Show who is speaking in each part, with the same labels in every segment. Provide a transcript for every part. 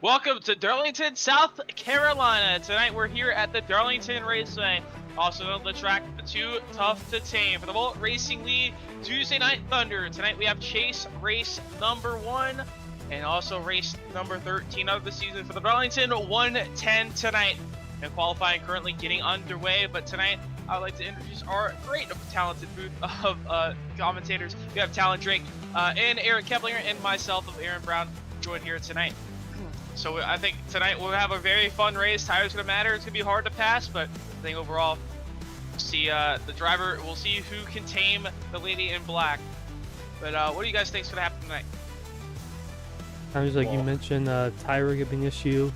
Speaker 1: Welcome to Darlington, South Carolina. Tonight we're here at the Darlington Raceway, also known the track Too Tough to Tame. For the Volt Racing League Tuesday Night Thunder, tonight we have Chase race number 1 and also race number 13 of the season for the Darlington 110 tonight. And qualifying currently getting underway, but tonight I would like to introduce our great talented group of commentators. We have Talon Drake and Eric Keplinger and myself of Aaron Brown joined here tonight. So I think tonight we'll have a very fun race. Tires gonna matter. It's gonna be hard to pass, but I think overall, see the driver. We'll see who can tame the lady in black. But what do you guys think's gonna happen tonight?
Speaker 2: Times like you mentioned, tire could be an issue.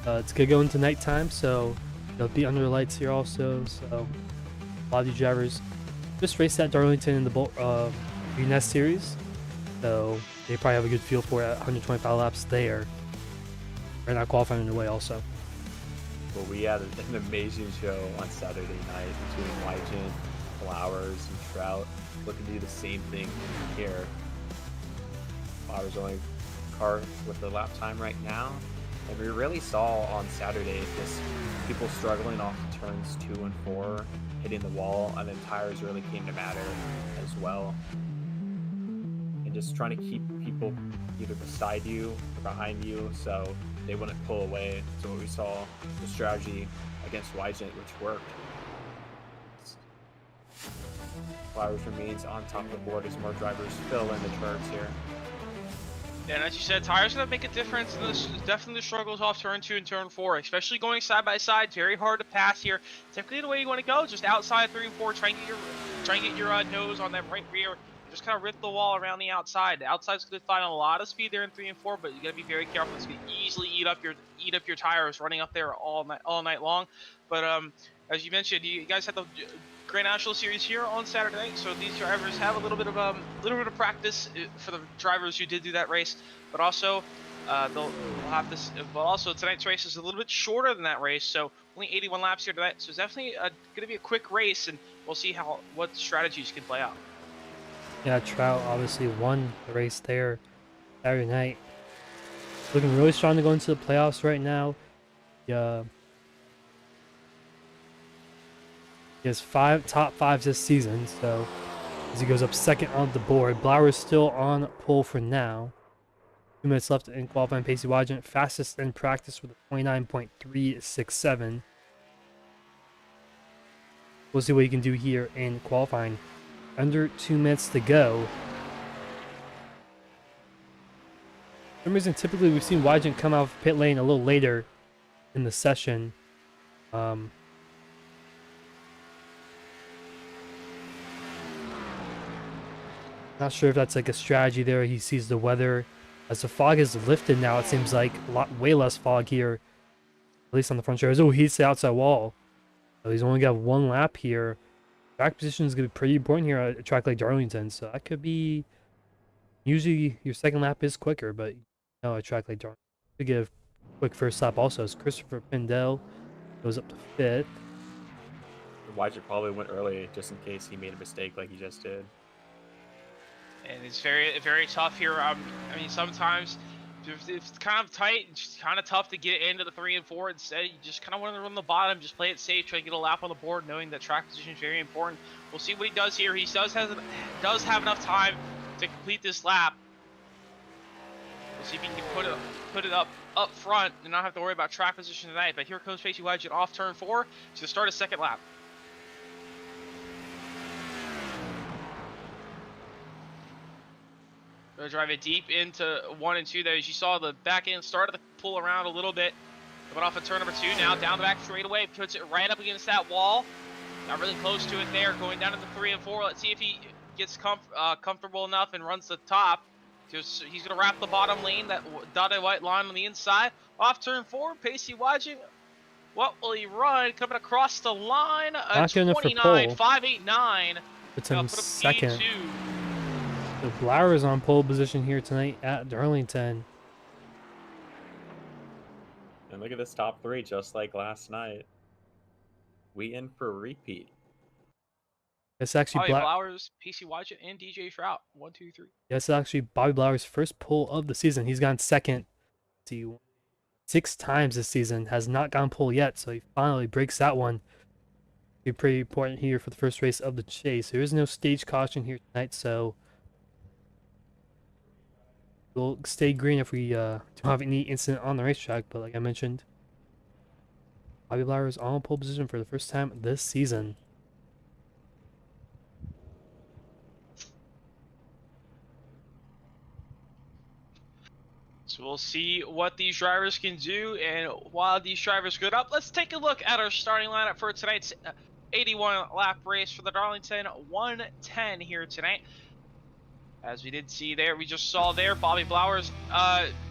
Speaker 2: It's gonna go into nighttime, so they'll be under the lights here also. So a lot of these drivers just raced at Darlington in the UNES series, so they probably have a good feel for it at 125 laps there. Right now qualifying in the way also.
Speaker 3: Well, we had an amazing show on Saturday night between Wygen, Flowers, and Trout. Looking to do the same thing here. Flowers only car with the lap time right now. And we really saw on Saturday just people struggling off turns 2 and 4, hitting the wall, and then tires really came to matter as well. And just trying to keep people either beside you or behind you so they wouldn't pull away. So what we saw, the strategy against Wygen, which worked. Flowers remains on top of the board as more drivers fill in the turns here.
Speaker 1: Yeah, and as you said, tires gonna make a difference. And this definitely the struggles off turn 2 and turn 4, especially going side by side. Very hard to pass here. Typically, the way you want to go, just outside 3 and 4, try and get your nose on that right rear. Just kind of rip the wall around the outside. The outside's going to find a lot of speed there in 3 and 4, but you got to be very careful. It's going to easily eat up your tires running up there all night long. But as you mentioned, you guys had the Grand National Series here on Saturday night, so these drivers have a little bit of practice for the drivers who did do that race. But also, they'll have this. But also, tonight's race is a little bit shorter than that race, so only 81 laps here tonight. So it's definitely going to be a quick race, and we'll see what strategies can play out.
Speaker 2: Yeah, Trout obviously won the race there Saturday night. Looking really strong to go into the playoffs right now. Yeah. He has 5 top 5s this season, so as he goes up second on the board. Blauer's still on pole for now. 2 minutes left in qualifying. Pacey Wygen, fastest in practice with a 29.367. We'll see what he can do here in qualifying. Under 2 minutes to go. For some reason, typically we've seen Wygen come out of pit lane a little later in the session. Not sure if that's like a strategy there. He sees the weather. As the fog is lifted now, it seems like way less fog here. At least on the front stretch. Oh, he hits the outside wall. So he's only got 1 lap here. Track position is going to be pretty important here at a track like Darlington, so that could be... Usually your second lap is quicker, but a track like Darlington could get a quick first lap also. As Christopher Pindell goes up to 5th.
Speaker 3: Wygen probably went early just in case he made a mistake like he just did.
Speaker 1: And it's very, very tough here. I mean, sometimes it's kind of tight. It's just kind of tough to get into the 3 and 4. Instead, you just kind of want to run the bottom, just play it safe, try to get a lap on the board, knowing that track position is very important. We'll see what he does here. He does have enough time to complete this lap. We'll see if he can put it up front and not have to worry about track position tonight. But here comes Pacey Wygen off turn 4 to start a second lap. Gonna drive it deep into 1 and 2 there. As you saw, the back end started to pull around a little bit. Went off of turn number 2, now down the back straightaway, puts it right up against that wall. Got really close to it there, going down into 3 and 4. Let's see if he gets comfortable enough and runs the top. He's gonna wrap the bottom lane, that dotted white line on the inside. Off turn 4, Pacey Wygen. What will he run? Coming across the line, a 29.589.
Speaker 2: Puts him second. So Blauer is on pole position here tonight at Darlington.
Speaker 3: And look at this top 3, just like last night. We in for a repeat.
Speaker 2: It's actually
Speaker 1: Bobby Blauer's, Pacey Wygen, and DJ Trout. 1, 2, 3.
Speaker 2: Yeah, it's actually Bobby Blauer's first pole of the season. He's gone second. See, 6 times this season, has not gone pole yet, so he finally breaks that one. Be pretty important here for the first race of the chase. There is no stage caution here tonight, so we'll stay green if we don't have any incident on the racetrack. But like I mentioned, Bobby Blauer is on pole position for the first time this season.
Speaker 1: So we'll see what these drivers can do, and while these drivers get up, let's take a look at our starting lineup for tonight's 81 lap race for the Darlington 110 here tonight. As we did see there, we just saw there, Bobby Blowers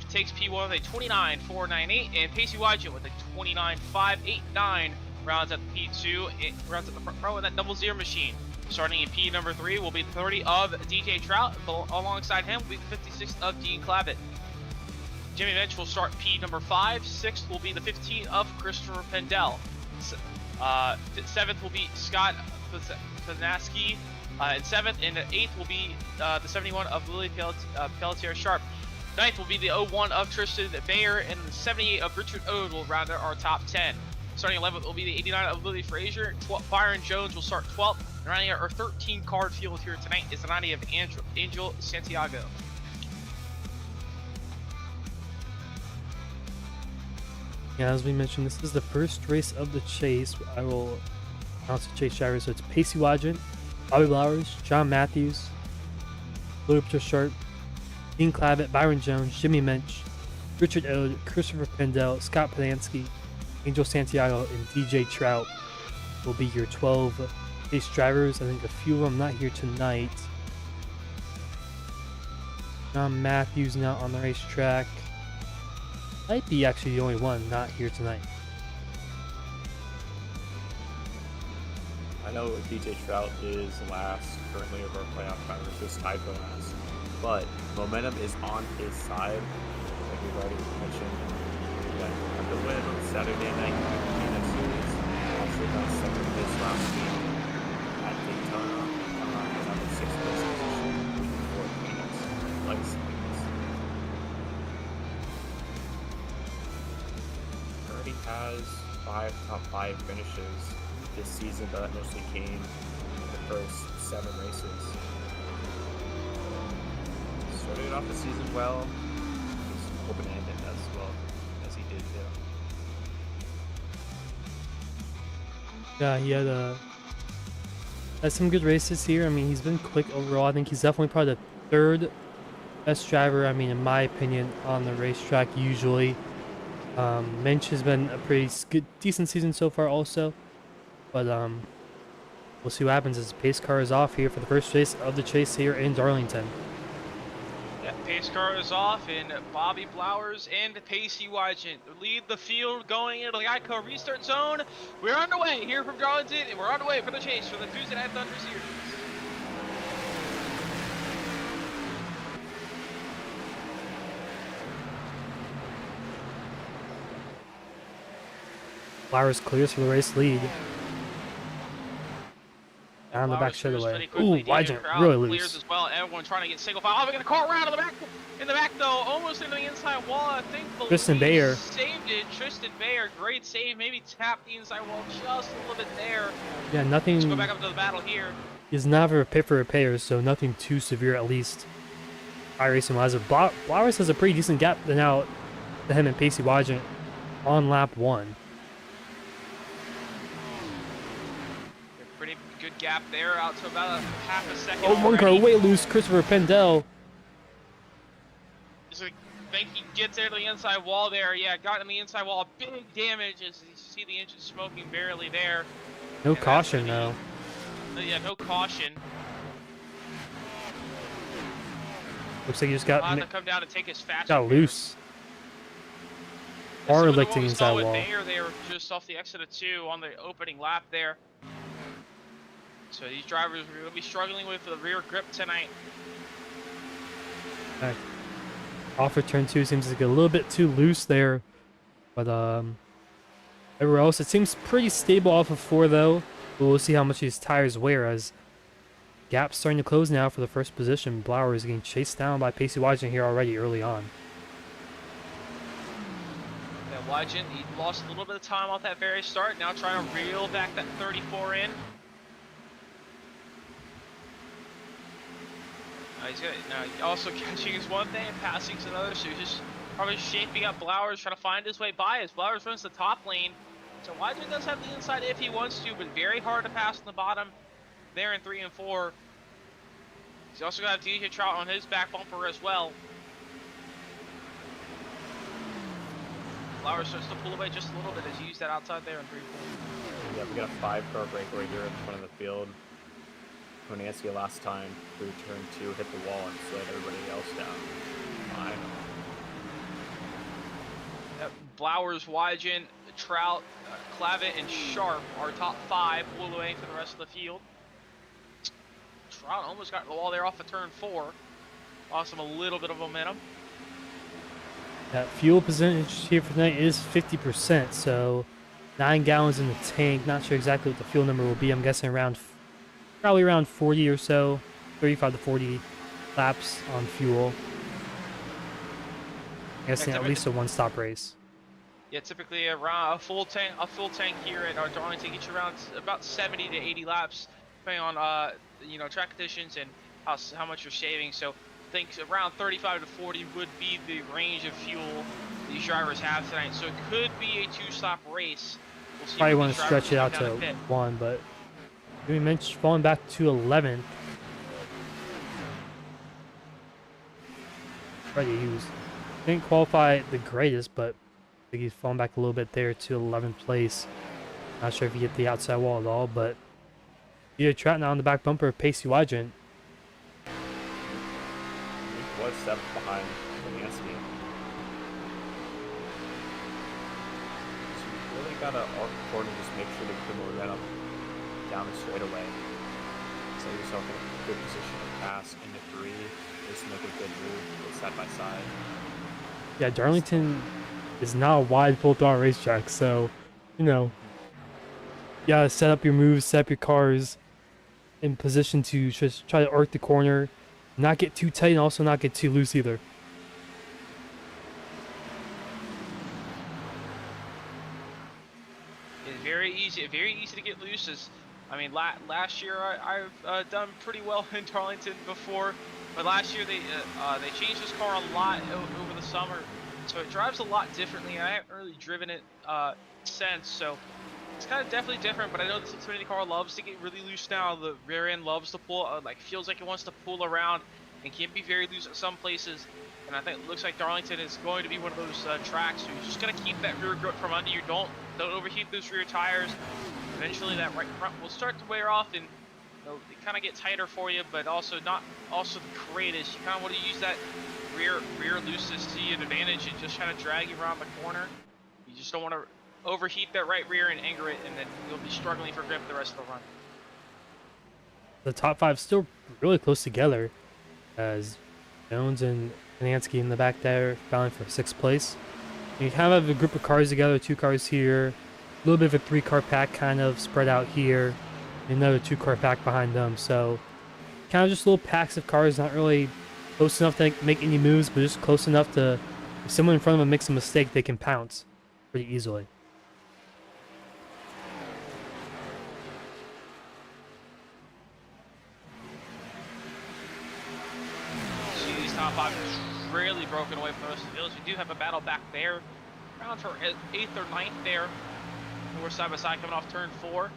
Speaker 1: takes P1 with a 29.498, and Pacey Wygent with a 29.589 rounds at the P2. It rounds at the front row with that double zero machine. Starting in P number 3 will be the 30 of DJ Trout. Alongside him will be the 56 of Dean Clavitt. Jimmy Minch will start P number 5. 6th will be the 15 of Christopher Pendel. 7th will be Scott Panaski. And 7th and 8th will be the 71 of Lily Pelletier Sharp. 9th will be the 01 of Tristan Bayer, and the 78 of Richard Ode will round out our top 10. Starting 11th will be the 89 of Lily Frazier. Byron Jones will start 12th. And rounding out our 13 card field here tonight is the 90 of Angel Santiago.
Speaker 2: Yeah, as we mentioned, this is the first race of the chase. I will announce the chase drivers. So it's Pacey Wygent, Bobby Blowers, John Matthews, Louis Sharp, Dean Clavitt, Byron Jones, Jimmy Minch, Richard Ode, Christopher Pendel, Scott Padansky, Angel Santiago, and DJ Trout will be your 12 chase drivers. I think a few of them not here tonight. John Matthews not on the racetrack. Might be actually the only one not here tonight.
Speaker 3: I know DJ Trout is last currently of our playoff drivers, just tied for last. But momentum is on his side, like we've already mentioned. Yeah, the win on Saturday night in the series. Also got second place last week at Daytona. Got the 6th place position for Phoenix. Legacy Phoenix. Already has 5 top 5 finishes this season, but that mostly came in the first 7 races. Started off the season well. He's hoping to end it as well as he did too.
Speaker 2: Yeah, he had some good races here. I mean, he's been quick overall. I think he's definitely probably the 3rd best driver, I mean, in my opinion, on the racetrack usually. Minch has been a pretty good, decent season so far also. But we'll see what happens as the pace car is off here for the first race of the chase here in Darlington.
Speaker 1: Yeah, pace car is off, and Bobby Blowers and Pacey Wygent lead the field going into the Geico restart zone. We're underway here from Darlington, and we're underway for the chase for the Tuesday Night Thunder Series.
Speaker 2: Blowers clears for the race lead. Down the back straightaway. Ooh, Wygent really loose.
Speaker 1: As well. Everyone trying to get single file. Oh, we're going to call around in the back though, almost into the inside wall. I think
Speaker 2: Tristan Bayer
Speaker 1: saved it. Tristan Bayer, great save. Maybe tapped the inside wall just a little bit there.
Speaker 2: Yeah, nothing.
Speaker 1: Let's go back up to the battle here.
Speaker 2: He's not a pit for repairs, so nothing too severe at least. iRacing wise, Blowers has a pretty decent gap now to him and Pacey Wygent on lap 1.
Speaker 1: Pretty good gap there, out to about a half a second.
Speaker 2: Oh, one car way loose. Christopher Pendel.
Speaker 1: Just like, think he gets there to the inside wall there. Yeah, got in the inside wall. Big damage as you see the engine smoking barely there.
Speaker 2: No
Speaker 1: and
Speaker 2: caution though.
Speaker 1: Yeah, no caution.
Speaker 2: Looks like he just got
Speaker 1: to come down and take his fast.
Speaker 2: got loose.
Speaker 1: Or
Speaker 2: licked the inside wall.
Speaker 1: They were just off the exit of 2 on the opening lap there. So these drivers are going to be struggling with the rear grip tonight.
Speaker 2: Okay. Off of turn 2 seems like a little bit too loose there, but everywhere else it seems pretty stable off of 4 though. But we'll see how much these tires wear as gap's starting to close now for the first position. Blauer is getting chased down by Pacey Wygent here already early on.
Speaker 1: And Legend, he lost a little bit of time off that very start. Now trying to reel back that 34 in. He's good. Now, also catching is one thing and passing is another. So he's just probably shaping up Blowers, trying to find his way by as Blowers runs the top lane. So Legend does have the inside if he wants to, but very hard to pass on the bottom there in 3 and 4. He's also got DJ Trout on his back bumper as well. Flowers starts to pull away just a little bit as he used that outside there in 3 and 4.
Speaker 3: Yeah, we got a 5-car breakaway here in front of the field. Konansky last time through turn 2 hit the wall and slowed everybody else down. Fine.
Speaker 1: Blowers, Wygen, Trout, Clavet, and Sharp are top 5 pull away for the rest of the field. Trout almost got the wall there off of turn 4. Lost him a little bit of momentum.
Speaker 2: That fuel percentage here for tonight is 50%, so 9 gallons in the tank. Not sure exactly what the fuel number will be. I'm guessing probably around 40 or so, 35 to 40 laps on fuel. I'm guessing at least a one-stop race.
Speaker 1: Yeah, typically around a full tank here at our Darlington gets you around about 70 to 80 laps, depending on track conditions and how much you're saving. So I think around 35 to 40 would be the range of fuel these drivers have tonight. So it could be a 2-stop race. We'll see.
Speaker 2: Probably want to stretch it out to 1, but we mentioned falling back to 11th. Freddie Hughes didn't qualify the greatest, but I think he's fallen back a little bit there to 11th place. Not sure if he hit the outside wall at all, but Trout now on the back bumper of Pacey Wygen.
Speaker 3: He was 7th behind Konansky. So you really gotta arc forward and just make sure to put momentum down the straightaway. So yourself in a good position to pass into 3. Just make a good move, go side by side.
Speaker 2: Yeah, Darlington is not a wide full throttle racetrack, so you gotta set up your moves, set up your cars in position to just try to arc the corner, not get too tight and also not get too loose either.
Speaker 1: It's very easy to get loose. Last year I've done pretty well in Darlington before, but last year they changed this car a lot over the summer, so it drives a lot differently. I haven't really driven it since, so it's kind of definitely different. But I know this Xfinity car loves to get really loose now. The rear end loves to pull, feels like it wants to pull around and can be very loose at some places. And I think it looks like Darlington is going to be one of those tracks where you're just going to keep that rear grip from under you. Don't overheat those rear tires. Eventually that right front will start to wear off and it kind of get tighter for you, but also not the greatest. You kind of want to use that rear looseness to your advantage and just try to drag you around the corner. You just don't want to overheat that right rear and anger it, and then you'll be struggling for grip the rest of the run.
Speaker 2: The top 5 still really close together as Jones and Konansky in the back there battling for 6th place. And you kind of have a group of cars together, 2 cars here, a little bit of a 3-car pack kind of spread out here, another 2-car pack behind them. So kind of just little packs of cars, not really close enough to make any moves, but just close enough to, if someone in front of them makes a mistake, they can pounce pretty easily.
Speaker 1: See, these top 5 is really broken away from the rest of the fields. We do have a battle back there, around for 8th or 9th there. We're side by side coming off turn 4.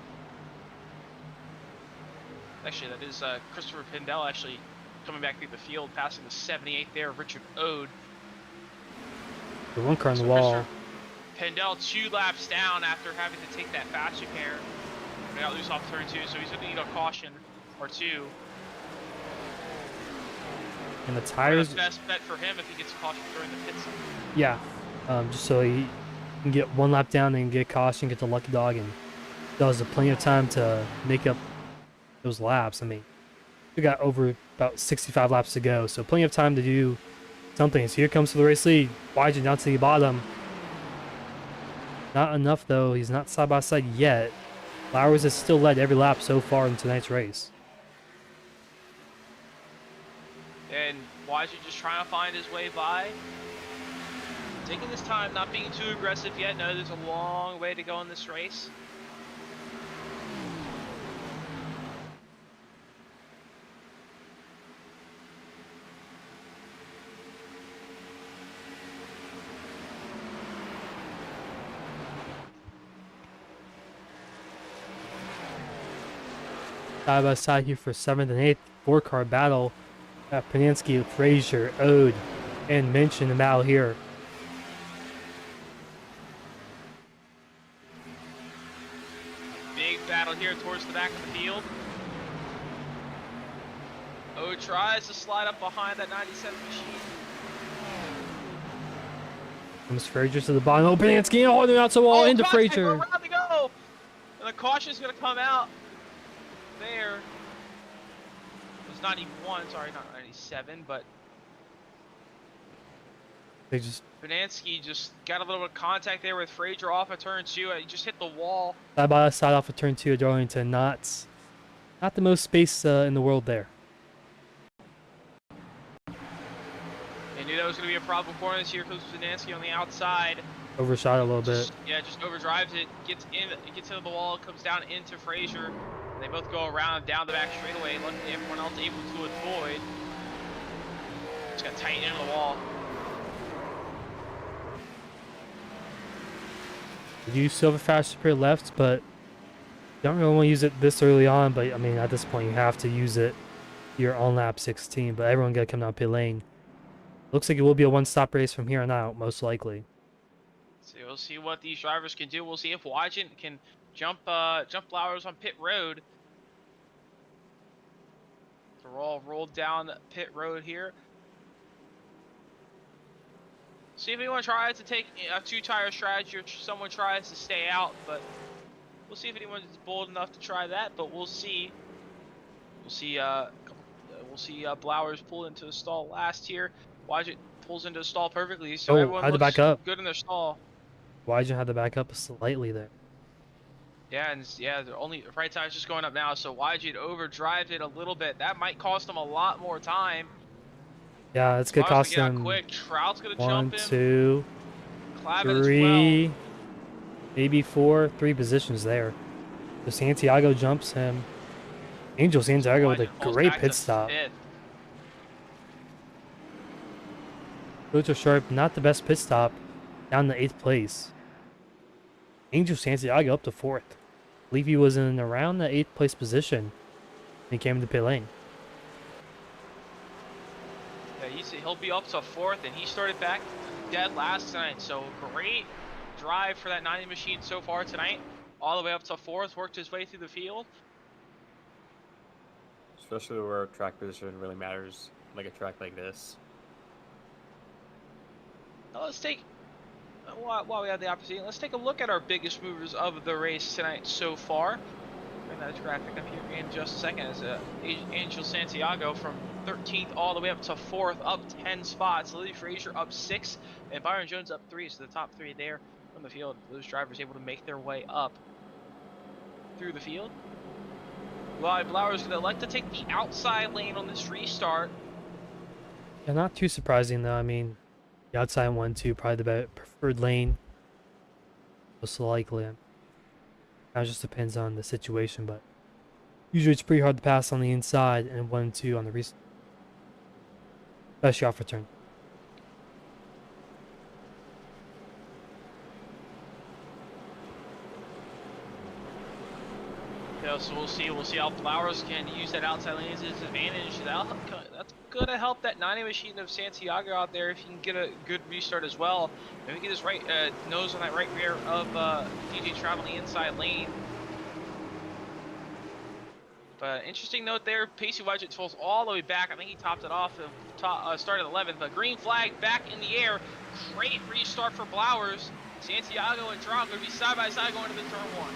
Speaker 1: Actually, that is Christopher Pendel actually coming back through the field, passing the 78th there, Richard Ode.
Speaker 2: The 1 car on the wall.
Speaker 1: Pendel 2 laps down after having to take that fast repair. They got loose off turn 2, so he's going to need a caution or 2.
Speaker 2: And the tires.
Speaker 1: The best bet for him if he gets a caution during the pits.
Speaker 2: Yeah, just so he can get 1 lap down and get a caution, get the lucky dog, and that was plenty of time to make up those laps. I mean, we got over about 65 laps to go, so plenty of time to do something. So here comes to the race lead, Wygen down to the bottom. Not enough though, he's not side by side yet. Flowers has still led every lap so far in tonight's race.
Speaker 1: And Wygen just trying to find his way by. Taking this time, not being too aggressive yet. No, there's a long way to go in this race.
Speaker 2: Side by side here for 7th and 8th. 4-car battle. Pinansky, Frazier, Ode, and Minch in the battle here.
Speaker 1: Big battle here towards the back of the field. Ode tries to slide up behind that 97 machine.
Speaker 2: Comes Frazier to the bottom. Oh, Pinansky holding out the wall into
Speaker 1: contact,
Speaker 2: Frazier.
Speaker 1: we're around to go. And the caution is going to come out there. It was 91, sorry, not 97, but
Speaker 2: They just
Speaker 1: Pinansky just got a little bit of contact there with Frazier off of turn 2. He just hit the wall.
Speaker 2: side by side off of turn 2 at Darlington. Not the most space in the world there.
Speaker 1: They knew that was going to be a problem for him. Here comes Pinansky on the outside.
Speaker 2: Overshot a little bit.
Speaker 1: Yeah, just overdrives it, gets into the wall, comes down into Frazier. They both go around down the back straightaway. Luckily, everyone else able to avoid. Just got tight into the wall.
Speaker 2: You do still have a faster pair left, but you don't really want to use it this early on. But I mean, at this point, you have to use it. You're on lap 16, but everyone got to come down pit lane. Looks like it will be a one-stop race from here on out, most likely.
Speaker 1: So we'll see what these drivers can do. We'll see if Wygant can jump Flowers on pit road. So we're all rolled down pit road here. See if anyone tries to take a two-tire strategy or someone tries to stay out, but we'll see if anyone is bold enough to try that. But we'll see. We'll see Blowers pull into the stall last here. Wygant pulls into the stall perfectly, so everyone
Speaker 2: had to
Speaker 1: looks
Speaker 2: back up.
Speaker 1: good in their stall.
Speaker 2: Wygant had to back up slightly there.
Speaker 1: Yeah, and yeah, the only right tire's just going up now, so Wygant overdrives it a little bit. That might cost him a lot more time.
Speaker 2: Yeah, it's gonna cost him
Speaker 1: quick. Trout's gonna
Speaker 2: 1,
Speaker 1: jump him.
Speaker 2: 2,
Speaker 1: Clavin as
Speaker 2: 3, maybe 4, 3 positions there. So Santiago jumps him. Angel Santiago with a
Speaker 1: Wygant pulls
Speaker 2: great
Speaker 1: back
Speaker 2: pit
Speaker 1: to
Speaker 2: stop.
Speaker 1: 5th.
Speaker 2: Coach Sharp, not the best pit stop, down to 8th place. Angel Santiago up to 4th. I believe he was in around the 8th place position when he came into pit lane.
Speaker 1: Yeah, he'll be up to 4th, and he started back dead last tonight. So great drive for that 90 machine so far tonight. All the way up to 4th, worked his way through the field.
Speaker 3: Especially where track position really matters, like a track like this.
Speaker 1: Now let's take, while we have the opportunity, let's take a look at our biggest movers of the race tonight so far. Bring that graphic up here in just a second. As Angel Santiago from 13th all the way up to 4th, up 10 spots. Lily Frazier up 6, and Byron Jones up 3. So the top 3 there from the field. Those drivers able to make their way up through the field. Blowers going to elect to take the outside lane on this restart.
Speaker 2: Yeah, not too surprising though. I mean, the outside 1, 2, probably the preferred lane. Most likely. That just depends on the situation, but usually it's pretty hard to pass on the inside and 1 and 2 on the restart. Especially off return.
Speaker 1: Yeah, so we'll see how Flowers can use that outside lane as his advantage. That's gonna help that 90 machine of Santiago out there if he can get a good restart as well. Maybe get his right nose on that right rear of DJ Trout on the inside lane. But interesting note there, Pacey Wygant falls all the way back. I think he topped it off and started 11th. But green flag back in the air. Great restart for Blowers. Santiago and Trout going to be side by side going to the turn 1.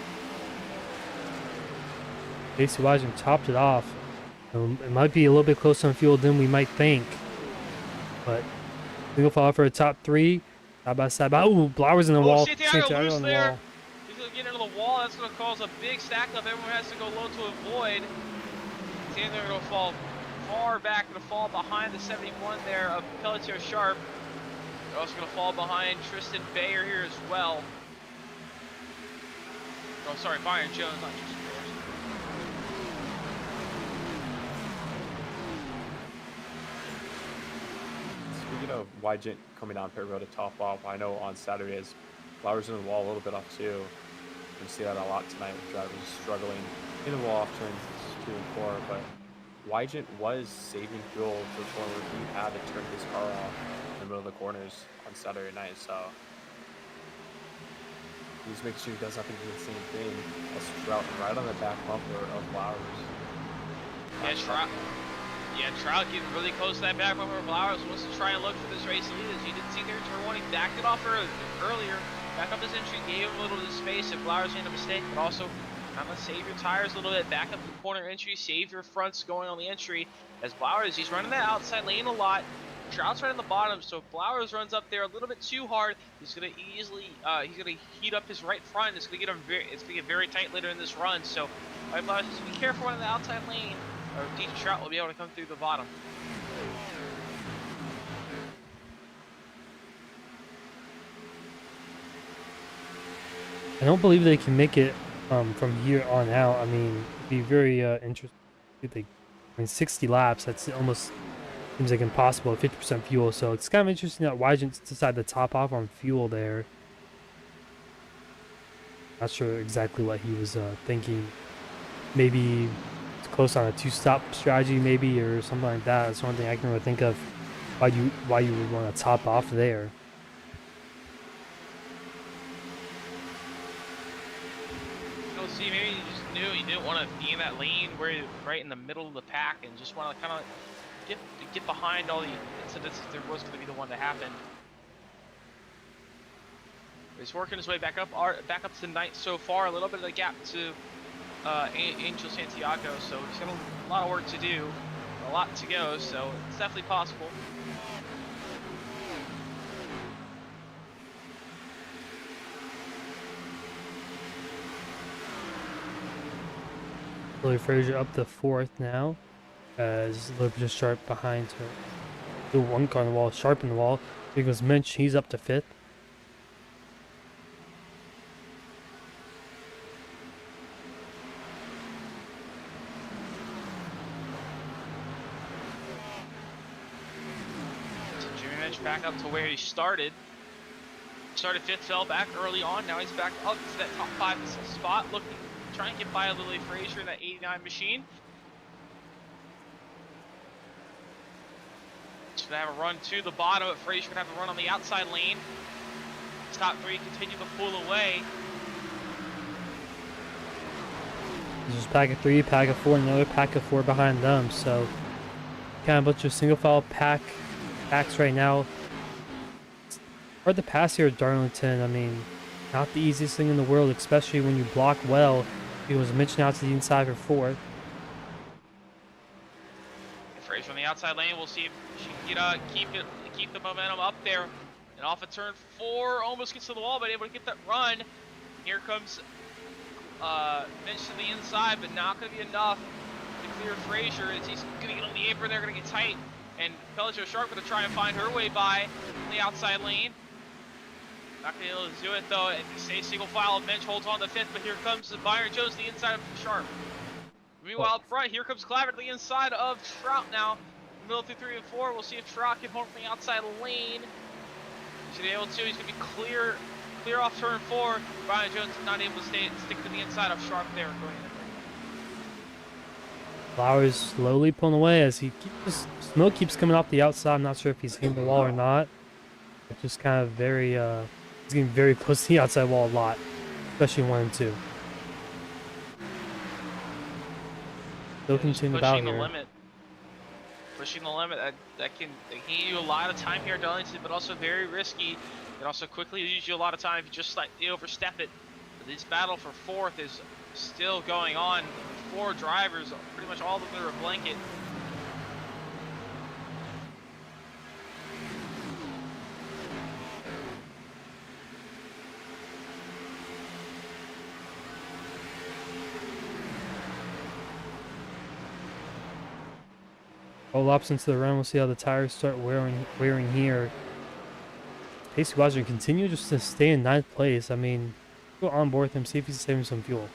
Speaker 2: Pacey Wygant topped it off. It might be a little bit closer on field than we might think. But we will follow for a top 3. Side by side. Oh, Blowers in the wall.
Speaker 1: Santiago loose
Speaker 2: on the
Speaker 1: there.
Speaker 2: wall.
Speaker 1: He's going to get into the wall. That's going to cause a big stack up. Everyone has to go low to avoid. Santiago going to fall far back. Going to fall behind the 71 there of Pelletier Sharp. They're also going to fall behind Tristan Bayer here as well. Oh, sorry, Byron Jones, not Tristan Bayer.
Speaker 3: Speaking of Wygent coming down pit road to top off, I know on Saturdays, Flowers in the wall a little bit off too. You see that a lot tonight with drivers struggling in the wall off turns 2 and 4, but Wygent was saving fuel to the point where he had to turn his car off in the middle of the corners on Saturday night, so he's making sure he does not do the same thing. That's Trout right on the back bumper of Flowers.
Speaker 1: Yeah, Trout getting really close to that back bumper of Flowers. Wants to try and look for this race lead. As you did see there, turn 1, he backed it off earlier. Back up his entry, gave him a little bit of space if Flowers made a mistake, but also kind of save your tires a little bit, back up the corner entry, save your fronts going on the entry. As Flowers, he's running that outside lane a lot. Trout's right on the bottom, so if Flowers runs up there a little bit too hard, he's gonna easily heat up his right front. It's gonna get very tight later in this run. So Flowers, just be careful running the outside lane, or DJ Trout will be able to come through the bottom.
Speaker 2: I don't believe they can make it from here on out. I mean, it'd be very interesting. I mean, 60 laps, that's almost seems like impossible at 50% fuel. So it's kind of interesting that Wygent decided to top off on fuel there. Not sure exactly what he was thinking. Maybe it's close on a 2-stop strategy, maybe, or something like that. That's one thing I can really think of why you would want to top off there.
Speaker 1: See, maybe he just knew he didn't want to be in that lane where right in the middle of the pack, and just want to kind of get behind all the incidents if there was going to be the one to happen. He's working his way back up to ninth so far, a little bit of a gap to Angel Santiago, so he's got a lot of work to do, a lot to go, so it's definitely possible.
Speaker 2: Lily Frazier up to 4th now, as a little bit just sharp behind her. The one car on the wall, sharp in the wall. Here goes Minch, he's up to 5th.
Speaker 1: So Jimmy Minch back up to where he started. Started 5th, fell back early on. Now he's back up to that top 5 spot, looking. Try and get by a Lily Frazier in that 89 machine. She's gonna have a run to the bottom, but Frazier gonna have a run on the outside lane. Top 3 continue to pull away.
Speaker 2: This is pack of 3, pack of 4, another pack of 4 behind them. So kind of a bunch of single file packs right now. It's hard to pass here at Darlington. I mean, not the easiest thing in the world, especially when you block well. He was mentioned out to the inside for 4th.
Speaker 1: Frazier on the outside lane. We'll see if she can keep the momentum up there. And off of turn 4, almost gets to the wall, but able to get that run. Here comes Minch to the inside, but not going to be enough to clear Frazier. As he's going to get on the apron, they're going to get tight. And Pelajo Sharp going to try and find her way by on the outside lane. Not going to be able to do it though, and he stays single file. Minch holds on to 5th, but here comes Byron Jones, the inside of Sharp. Meanwhile, up front, here comes Claver to the inside of Trout now. Middle through 3 and 4. We'll see if Trout can hold from the outside lane. He's going to be able to. He's going to be clear off turn 4. Byron Jones is not able to stick to the inside of Sharp there. Going in.
Speaker 2: Flowers slowly pulling away as smoke keeps coming off the outside. I'm not sure if he's hitting the wall or not. It's just kind of very, he's getting very close to the outside wall a lot, especially 1 and 2. Still continue about here.
Speaker 1: Pushing the limit, that can gain you a lot of time here at Darlington, but also very risky. It also quickly lose you a lot of time if you just slightly overstep it. But this battle for 4th is still going on. 4 drivers, pretty much all of them under a blanket.
Speaker 2: All laps into the run, we'll see how the tires start wearing here. Pacey Wazner continue just to stay in 9th place. I mean, go on board with him, see if he's saving some fuel.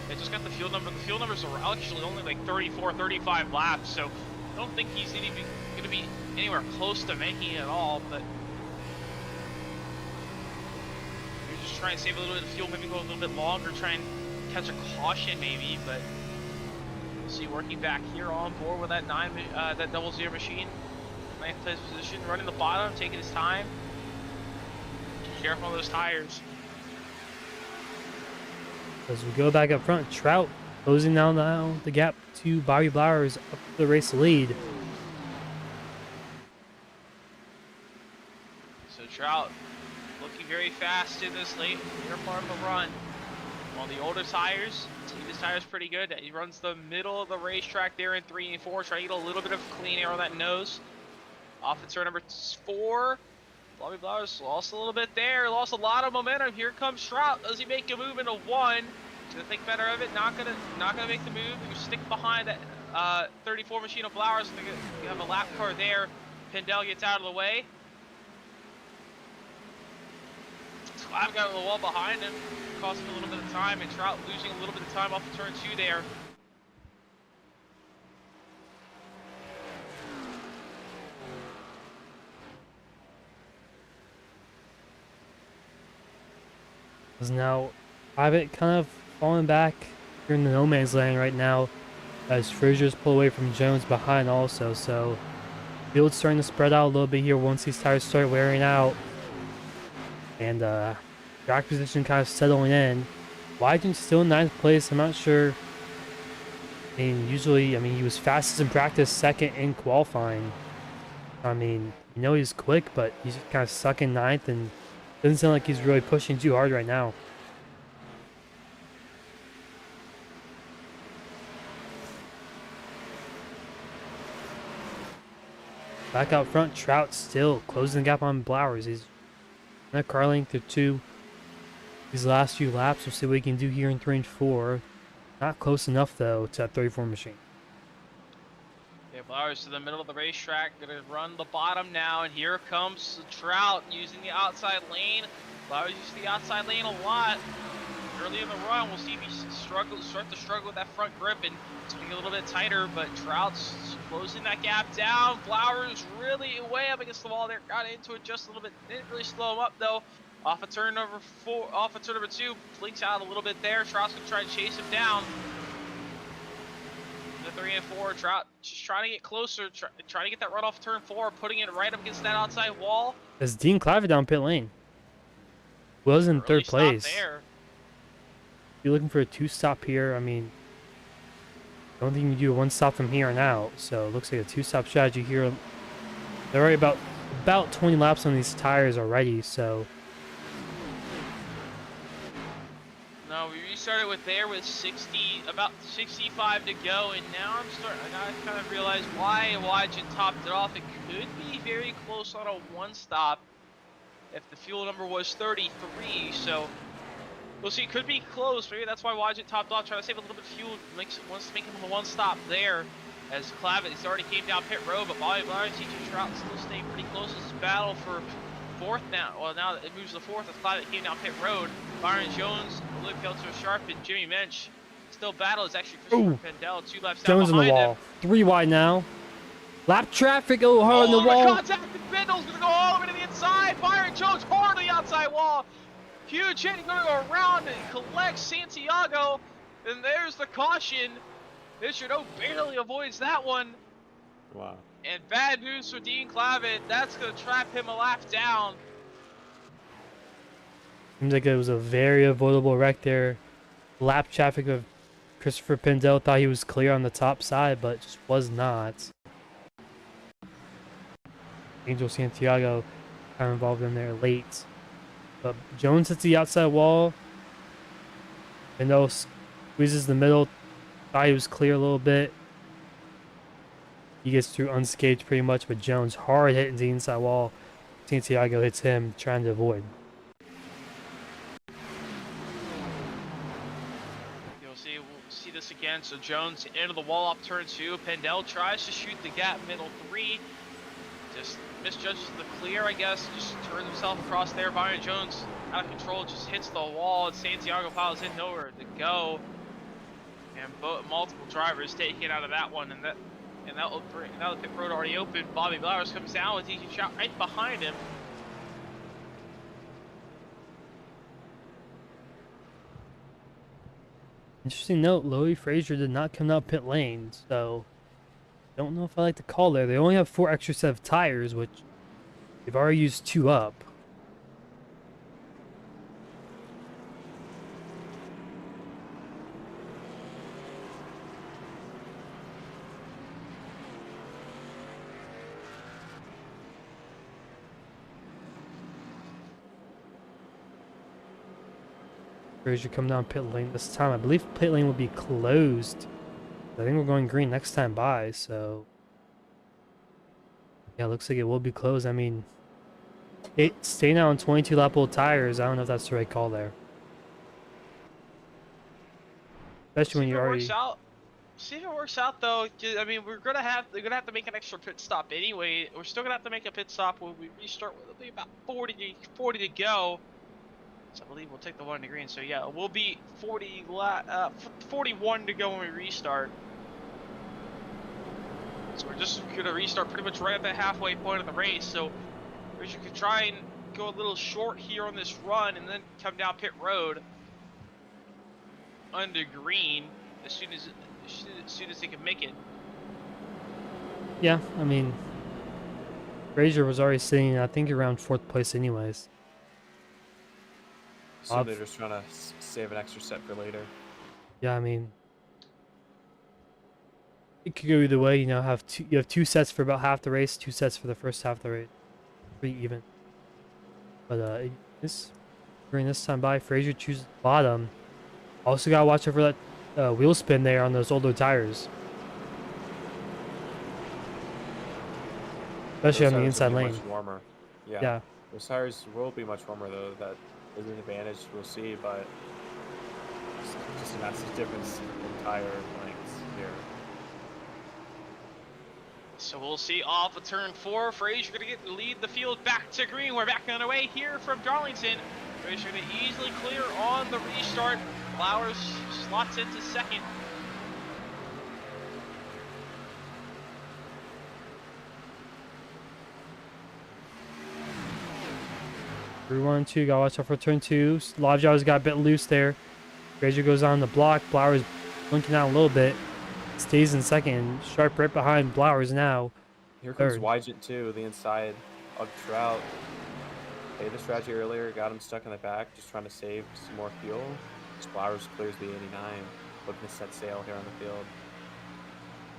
Speaker 1: They just got the fuel number. The fuel numbers are actually only like 34, 35 laps, so I don't think he's even going to be anywhere close to making it at all, but you're just trying to save a little bit of fuel, maybe go a little bit longer, try and catch a caution maybe, but we'll see. Working back here on board with that that 00 machine. 9th place position, running the bottom, taking his time. Careful of those tires.
Speaker 2: As we go back up front, Trout closing down now the gap to Bobby Blowers up the race lead.
Speaker 1: So Trout looking very fast in this late later part of the run. On the older tires, his tires pretty good. He runs the middle of the racetrack there in 3 and 4, trying to get a little bit of clean air on that nose. Off at turn number 4. Bobby Blowers lost a little bit there, lost a lot of momentum. Here comes Trout. Does he make a move into 1? Gonna think better of it. Not gonna make the move. You stick behind that 34 machine of Blowers. You have a lap car there. Pendel gets out of the way. I've got the wall behind him, costing him a little bit of time, and Trout losing a little bit of time off of turn 2 there.
Speaker 2: Is now Private kind of falling back here in the no man's land right now as Frazier's pulled away from Jones behind also, so field's starting to spread out a little bit here once these tires start wearing out and track position kind of settling in. Wygen's still in 9th place. I'm not sure. I mean, usually, he was fastest in practice, 2nd in qualifying. I mean, he's quick, but he's just kind of stuck in 9th and doesn't sound like he's really pushing too hard right now. Back out front, Trout still closing the gap on Blowers. He's in a car length or 2 these last few laps. We'll see what he can do here in 3 and 4. Not close enough, though, to that 34 machine.
Speaker 1: Yeah, Blowers to the middle of the racetrack, gonna run the bottom now, and here comes Trout using the outside lane. Blowers uses the outside lane a lot. Early in the run, we'll see if he start to struggle with that front grip and swing a little bit tighter, but Trout's closing that gap down. Blowers really way up against the wall there, got into it just a little bit, didn't really slow him up though. Off of turn number 2, blinks out a little bit there. Trout's gonna try to chase him down. The 3 and 4, Trout just trying to get closer, trying to get that run off turn 4, putting it right up against that outside wall.
Speaker 2: As Dean Clavitt down pit lane. Was in 3rd place.
Speaker 1: There.
Speaker 2: If you're looking for a 2-stop here, I don't think you can do a 1-stop from here on out. So it looks like a 2-stop strategy here. They're already about 20 laps on these tires already, so.
Speaker 1: No, we restarted with about 65 to go, and now I kind of realize why Wygen topped it off. It could be very close on a 1-stop if the fuel number was 33, so we'll see. It could be close. Maybe that's why Wygen topped off, trying to save a little bit of fuel, wants to make him the 1-stop there. As Clavitt, he's already came down pit road, but Bobby Blowers, TJ Trout still staying pretty close. This is battle for 4th now. Well, now it moves to 4th as Clavitt came down pit road. Byron Jones, Luke Kelter Sharp, and Jimmy Mensch still battle. Is actually Christopher Pendel 2 laps down
Speaker 2: Jones on the wall.
Speaker 1: him.
Speaker 2: 3 wide now. Lap traffic, hard on the wall.
Speaker 1: Contact, and Bindle's gonna go all the way to the inside. Byron Jones hard on the outside wall. Huge hit, he's gonna go around and collect Santiago. And there's the caution. Richard barely avoids that one.
Speaker 3: Wow.
Speaker 1: And bad news for Dean Clavitt. That's going to trap him a lap down.
Speaker 2: Seems like it was a very avoidable wreck there. Lap traffic of Christopher Pendel. Thought he was clear on the top side, but just was not. Angel Santiago kind of involved in there late. But Jones hits the outside wall. Pendel squeezes the middle. Thought he was clear a little bit. He gets through unscathed pretty much, but Jones hard hitting the inside wall. Santiago hits him, trying to avoid.
Speaker 1: We'll see this again. So Jones into the wall up turn 2. Pendel tries to shoot the gap middle 3. just misjudges the clear, I guess. Just turns himself across there. Byron Jones out of control, just hits the wall, and Santiago piles in, nowhere to go. And multiple drivers taken out of that one, and that will bring, now the pit road already open. Bobby Blowers comes down with DJ Trout right behind him.
Speaker 2: Interesting note, Louis Frazier did not come out pit lane, so don't know if I like the call there. They only have 4 extra set of tires, which they've already used 2 up. Frazier come down pit lane this time. I believe pit lane will be closed. I think we're going green next time by, so yeah, looks like it will be closed. I mean, staying out on 22 lap old tires, I don't know if that's the right call there. Especially when you're already...
Speaker 1: See if it works out though. I mean, they're gonna have to make an extra pit stop anyway. We're still gonna have to make a pit stop when we restart with only about 40 to go. So I believe we'll take the one to green. So yeah, we'll be 41 to go when we restart. So we're just gonna restart pretty much right at the halfway point of the race. So you could try and go a little short here on this run and then come down pit road under green as soon as they can make it.
Speaker 2: Yeah, I mean, Frazier was already sitting, I think, around 4th place anyways.
Speaker 3: So they're just trying to save an extra set for later.
Speaker 2: Yeah, I mean, it could go either way. You know, you have 2 sets for about half the race, 2 sets for the first half of the race. Pretty even. But during this time by, Frazier chooses bottom. Also gotta watch out for that wheel spin there on those older tires, especially on the inside lane.
Speaker 3: Much warmer.
Speaker 2: Yeah.
Speaker 3: Those tires will be much warmer though. That is an advantage. We'll see, but it's just a massive difference in tire lengths here.
Speaker 1: So we'll see off of turn 4. Frazier gonna lead the field back to green. We're back on our way here from Darlington. Frazier gonna easily clear on the restart. Flowers slots into second.
Speaker 2: 3-1-2, gotta watch out for turn 2. Lovejoy's got a bit loose there. Frazier goes on the block. Blowers blinking out a little bit. Stays in second. Sharp right behind Blowers now.
Speaker 3: Here comes Wygent too, the inside of Trout. Played the strategy earlier, got him stuck in the back, just trying to save some more fuel. Flowers clears the 89, looking to set sail here on the field.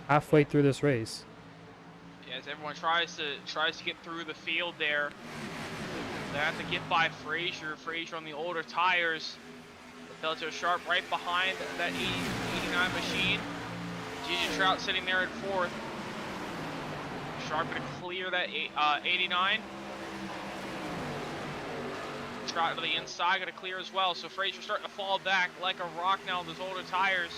Speaker 2: Halfway through this race.
Speaker 1: Yeah, as everyone tries to get through the field there. They have to get by Frazier. Frazier on the older tires. Belto Sharp right behind that 89 machine. Gigi Trout sitting there in 4th. Sharp gonna clear that 89. Trout to the inside, gonna clear as well. So Frazier starting to fall back like a rock now on those older tires.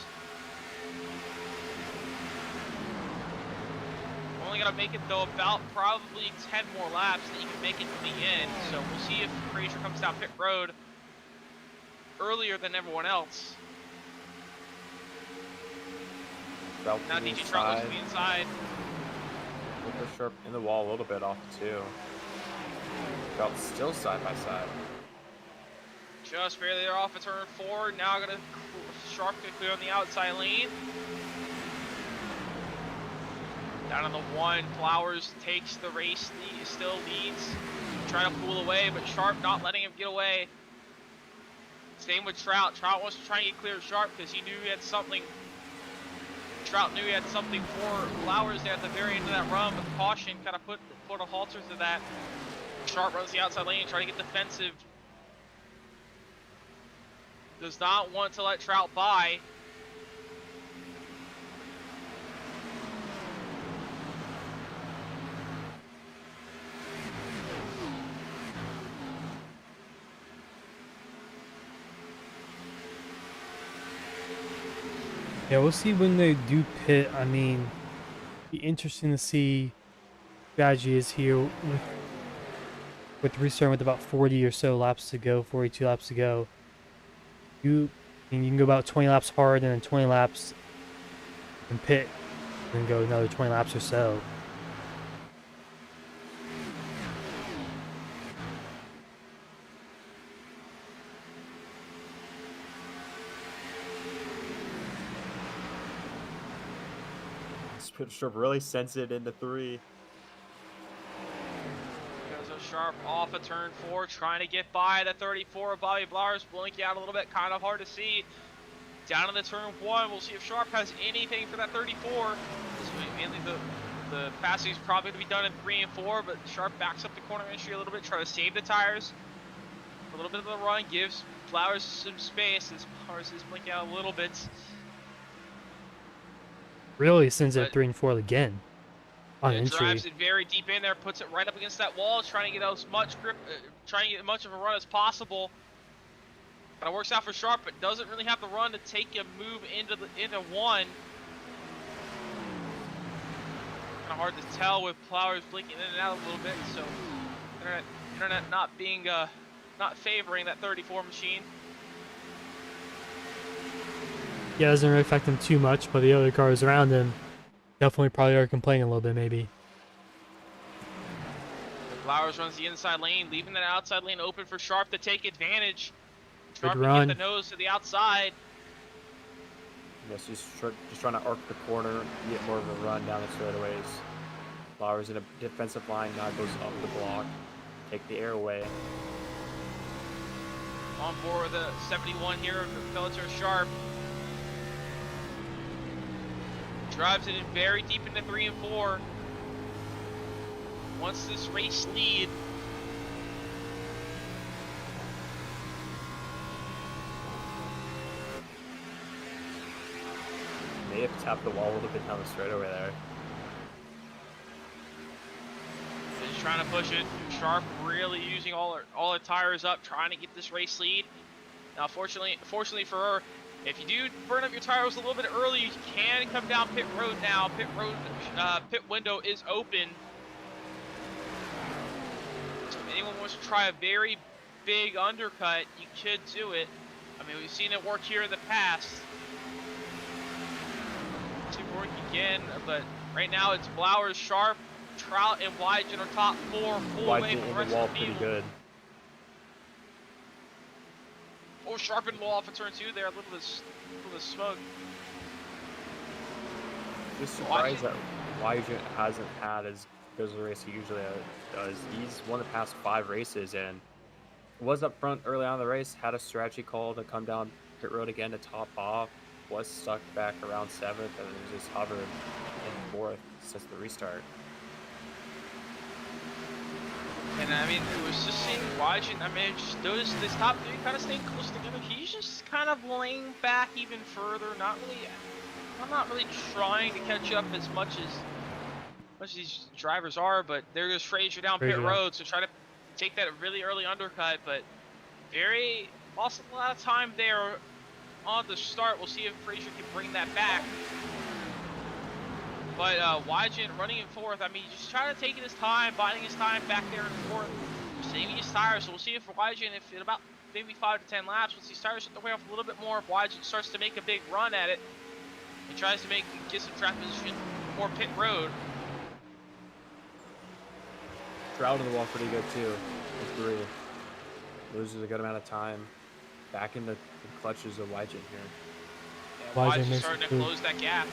Speaker 1: Only gotta make it though about probably 10 more laps that you can make it to the end. So we'll see if Frazier comes down pit road earlier than everyone else. Now DJ Trout looks to the inside.
Speaker 3: Cooper Sharp in the wall a little bit off too. Trout still side by side.
Speaker 1: Just barely there off of turn 4. Now gonna Sharp to clear on the outside lane. Down on the 1, Flowers takes the race, still leads. Trying to pull away, but Sharp not letting him get away. Same with Trout. Trout wants to try and get clear of Sharp because he knew he had something. Trout knew he had something for Flowers there at the very end of that run, but caution kind of put a halter to that. Sharp runs the outside lane, trying to get defensive. Does not want to let Trout by.
Speaker 2: Yeah, we'll see when they do pit. I mean, be interesting to see strategy is here with restarting with about 40 or so laps to go, 42 laps to go. You can go about 20 laps hard and then 20 laps and pit, and then go another 20 laps or so.
Speaker 3: Strip really sends it into 3.
Speaker 1: Goes a sharp off of turn 4, trying to get by the 34 of Bobby Blowers, blinking out a little bit, kind of hard to see. Down in the turn 1, we'll see if Sharp has anything for that 34. This is mainly the passing is probably going to be done in 3 and 4, but Sharp backs up the corner entry a little bit, try to save the tires. A little bit of the run gives Flowers some space as Flowers is blinking out a little bit.
Speaker 2: Really sends it 3 and 4 again on entry.
Speaker 1: Drives it very deep in there, puts it right up against that wall, trying to get as much grip, trying to get as much of a run as possible. Kind of works out for Sharp, but doesn't really have the run to take a move into 1. Kind of hard to tell with Flowers blinking in and out a little bit, so internet not being not favoring that 34 machine.
Speaker 2: Yeah, it doesn't really affect him too much, but the other cars around him definitely probably are complaining a little bit, maybe.
Speaker 1: Flowers runs the inside lane, leaving that outside lane open for Sharp to take advantage.
Speaker 2: Good
Speaker 1: Sharp
Speaker 2: run.
Speaker 1: get the nose to the outside.
Speaker 3: Yes, just trying to arc the corner, get more of a run down the straightaways. Flowers in a defensive line, now goes up the block, take the air away.
Speaker 1: On board with the 71 here, Bellator Sharp. Drives it in very deep into 3 and 4. Wants this race lead.
Speaker 3: May have tapped the wall a little bit down the straightaway there.
Speaker 1: Just trying to push it. Sharp really using all her tires up, trying to get this race lead. Now, fortunately for her, if you do burn up your tires a little bit early, you can come down pit road now. Pit window is open. So if anyone wants to try a very big undercut, you could do it. I mean, we've seen it work here in the past. It's work again, but right now it's Blowers, Sharp, Trout, and Wygen are top 4, full away from the rest
Speaker 3: wall
Speaker 1: of the
Speaker 3: pretty
Speaker 1: field.
Speaker 3: good.
Speaker 1: Oh, Sharp and low off of turn 2 there, a little bit of smoke.
Speaker 3: Just surprised that Wygen hasn't had as good a race he usually does. He's won the past 5 races and was up front early on in the race, had a strategy call to come down pit road again to top off, was stuck back around 7th, and then just hovered in 4th since the restart.
Speaker 1: And I mean, it was just seeing Wygen. I mean, just noticed this top 3 kind of staying close together. He's just kind of laying back even further. I'm not really trying to catch up as much as these drivers are, but there goes Frazier down pit road, so try to take that really early undercut, but lost a lot of time there on the start. We'll see if Frazier can bring that back. But Wygen running in 4th, I mean, just trying to take his time, biding his time back there in 4th, saving his tires. So we'll see if Wygen, if in about maybe 5 to 10 laps, once these tires start to wear off a little bit more, if Wygen starts to make a big run at it, he tries to get some track position for pit road.
Speaker 3: Trout in the wall pretty good too, with 3. Loses a good amount of time. Back in the clutches of Wygen here.
Speaker 1: Yeah, Wygen's starting to close that gap.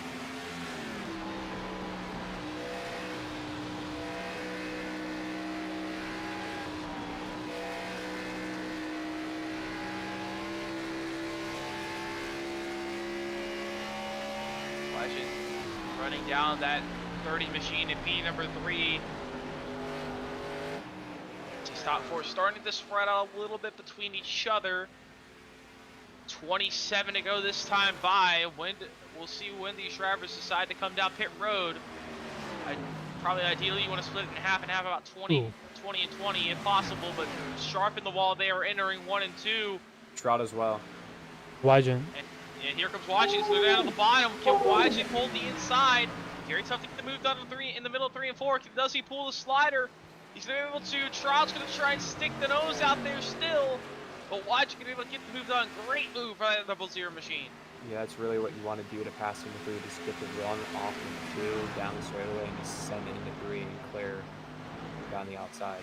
Speaker 1: Running down that 30 machine in P number 3. Top 4 starting to spread out a little bit between each other. 27 to go this time by. We'll see when these drivers decide to come down pit road. Probably ideally you want to split it in half and have about 20 and 20 if possible, but Sharp in the wall they are entering 1 and 2.
Speaker 3: Trout as well.
Speaker 2: Wygen.
Speaker 1: And here comes Wygen, so they're down at the bottom. Can Wygen hold the inside? very tough to get the move done in the middle of 3 and 4. Does he pull the slider? He's able to. Trout's going to try and stick the nose out there still. But watch, going to be able to get the move done. Great move by the 0-0 machine.
Speaker 3: Yeah, that's really what you want to do to pass into 3. Just get the run off of 2 down the straightaway and just send it into 3 and clear down the outside.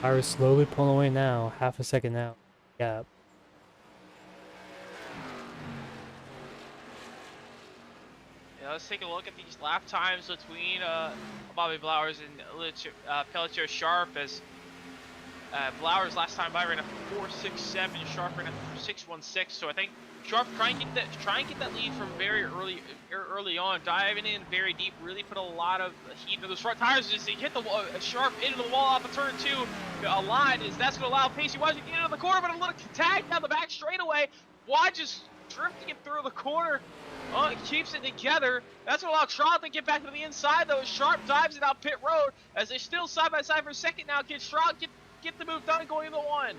Speaker 2: Iris slowly pulling away now. Half a second now. Yeah.
Speaker 1: Yeah, let's take a look at these lap times between Bobby Blowers and Pelletier Sharp. As Blowers last time by ran a 4.67, Sharp ran a 6.16. So I think Sharp try and get that lead from very early on, diving in very deep, really put a lot of heat into those front tires. Just he hit the Sharp into the wall off of turn 2. A line is that's going to allow Pacey Wise to get into the corner, but a little tag down the back straightaway. Wide just drifting it through the corner. It keeps it together. That's going to allow Stroud to get back to the inside, though. Sharp dives it out pit road as they still side by side for a second now. Can Stroud get the move done going into 1?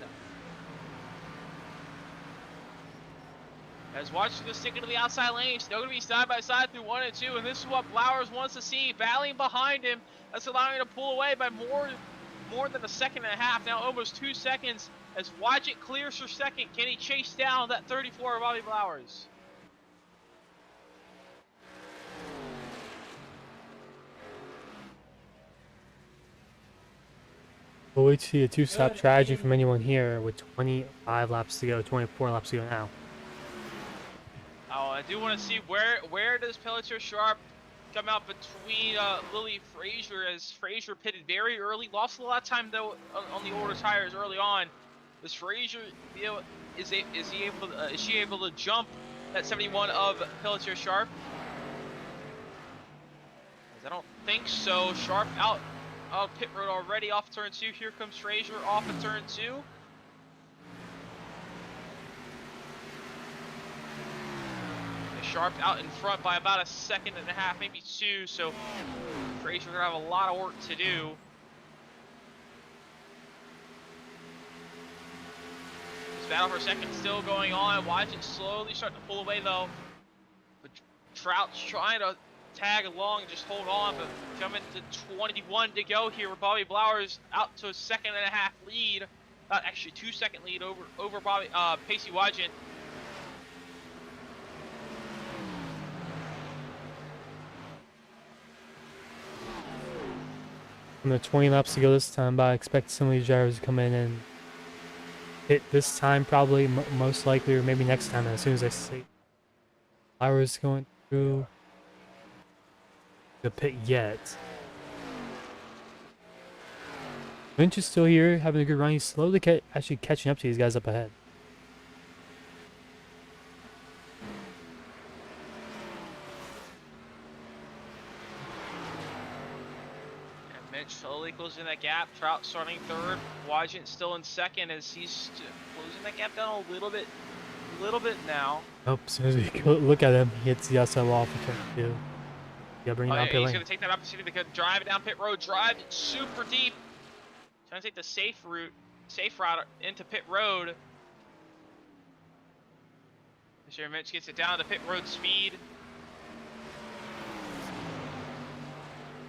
Speaker 1: As Watch is sticking to the outside lane, still going to be side by side through 1 and 2, and this is what Blowers wants to see. Battling behind him, that's allowing him to pull away by more than a second and a half, now almost 2 seconds. As Wadget clears for second, can he chase down that 34 of Bobby Blowers?
Speaker 2: We'll wait to see a 2-stop strategy from anyone here with 25 laps to go, 24 laps to go now.
Speaker 1: Oh, I do want to see where does Pelletier Sharp come out between Lily Frazier, as Frazier pitted very early, lost a lot of time though on the older tires early on. Is Frazier is she able to jump that 71 of Pelletier Sharp? I don't think so. Sharp out pit road already off turn 2. Here comes Frazier off of turn 2. Sharp out in front by about a second and a half, maybe 2, so Frazier gonna have a lot of work to do. This battle for second still going on. Watch it slowly starting to pull away though. But Trout's trying to tag along, just hold on, but coming to 21 to go here with Bobby Blowers out to a second and a half lead. Actually 2-second lead over Bobby Pacey Wygent.
Speaker 2: From the 20 laps to go this time, but I expect some of these drivers to come in and hit this time, probably most likely, or maybe next time as soon as I see Blowers going through the pit yet. Lynch is still here, having a good run. He's slowly actually catching up to these guys up ahead.
Speaker 1: Slowly closing that gap. Trout starting third. Wygent still in second as he's closing that gap down a little bit now.
Speaker 2: Oh, as soon as we look at him, he hits the outside wall for turn 2. Yeah, bring it down pit lane.
Speaker 1: He's going to take that opportunity to drive it down pit road. Drive it super deep. Trying to take the safe route into pit road. Mr. Mitch gets it down to pit road speed.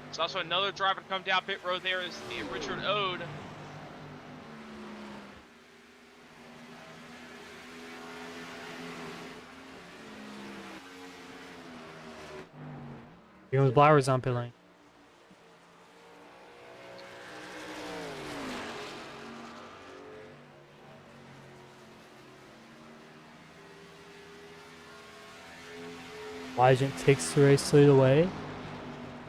Speaker 1: There's also another driver to come down pit road. There is the Richard Ode.
Speaker 2: Here comes Blowers on pit lane. Wygent takes the race lead away.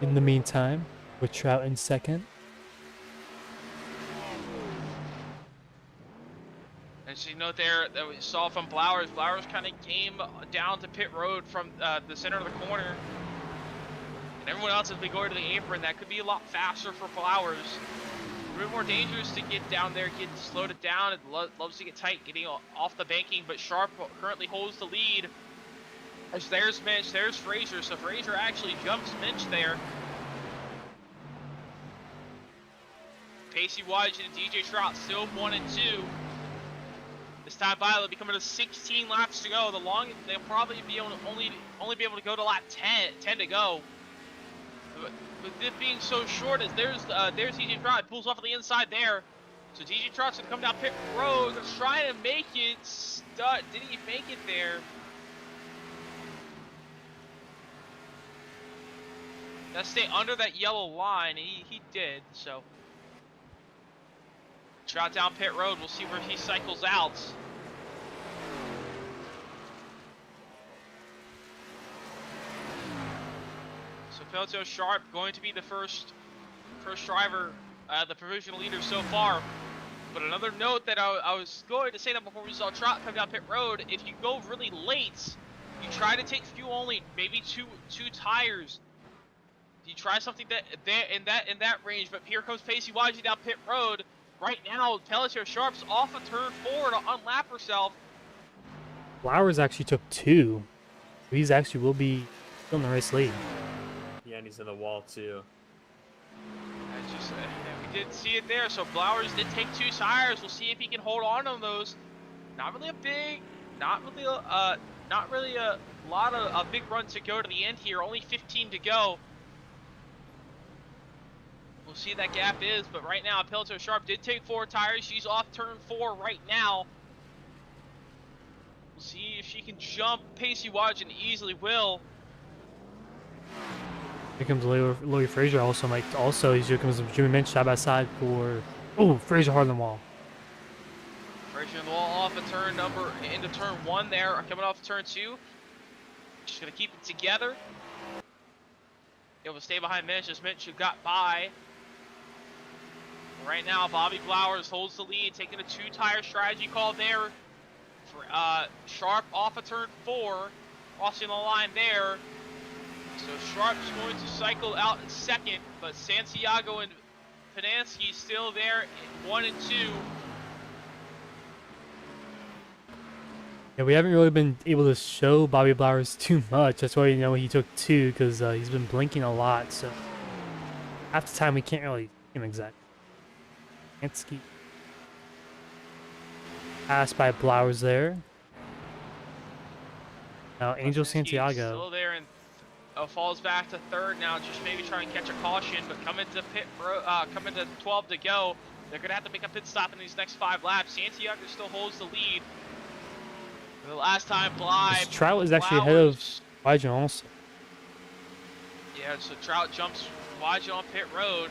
Speaker 2: In the meantime, with Trout in second.
Speaker 1: As you note there that we saw from Blowers, Blowers kind of came down to pit road from the center of the corner. And everyone else has been going to the apron. That could be a lot faster for Blowers. A bit more dangerous to get down there, slowed it down. It loves to get tight, getting off the banking, but Sharp currently holds the lead. As there's Minch, there's Frazier, so Frazier actually jumps Minch there. Pacey Wodge and DJ Trout still 1 and 2. This time by, they'll be coming to 16 laps to go. They'll probably be able to only be able to go to lap 10 to go. But with it being so short, as there's DJ Trout, pulls off on the inside there. So DJ Trout's gonna come down pit road, gonna try to make it. Did he make it there? Gotta stay under that yellow line. He did, so. Trout down pit road, we'll see where he cycles out. So Pelto Sharp going to be the first driver, the provisional leader so far. But another note that I was going to say that before we saw Trout come down pit road, if you go really late, you try to take fuel only, maybe two tires. You try something in that range, but here comes Pacey Wodge down pit road. Right now, Pelletier Sharp's off a turn 4 to unlap herself.
Speaker 2: Flowers actually took 2. He's actually will be still in the race lead.
Speaker 3: Yeah, and he's in the wall too.
Speaker 1: We did see it there. So Flowers did take 2 tires. We'll see if he can hold on to those. Not really a lot of a big run to go to the end here. Only 15 to go. We'll see that gap is, but right now, Pelto Sharp did take 4 tires. She's off turn 4 right now. We'll see if she can jump Pacey Wodge, and easily will.
Speaker 2: Here comes Louis Frazier also. Here comes Jimmy Minch side by side for. Oh, Frazier hard on the wall.
Speaker 1: Frazier in the wall off of into turn 1 there, coming off turn 2. Just gonna keep it together. Able to stay behind Minch as Minch got by. Right now, Bobby Flowers holds the lead, taking a 2-tire strategy call there. For Sharp off of turn 4, crossing the line there. So Sharp's going to cycle out in second, but Santiago and Pinansky still there in 1 and 2.
Speaker 2: Yeah, we haven't really been able to show Bobby Flowers too much. That's why he took 2, because he's been blinking a lot. So half the time we can't really see him exactly. Pinansky passed by Flowers there. Now Angel Santiago
Speaker 1: still there and falls back to 3rd now, just maybe try and catch a caution, but coming to 12 to go. They're gonna have to make a pit stop in these next 5 laps. Santiago still holds the lead. For the last time, Blythe.
Speaker 2: Trout is actually ahead of Wygen also.
Speaker 1: Yeah, so Trout jumps Wygen on pit road.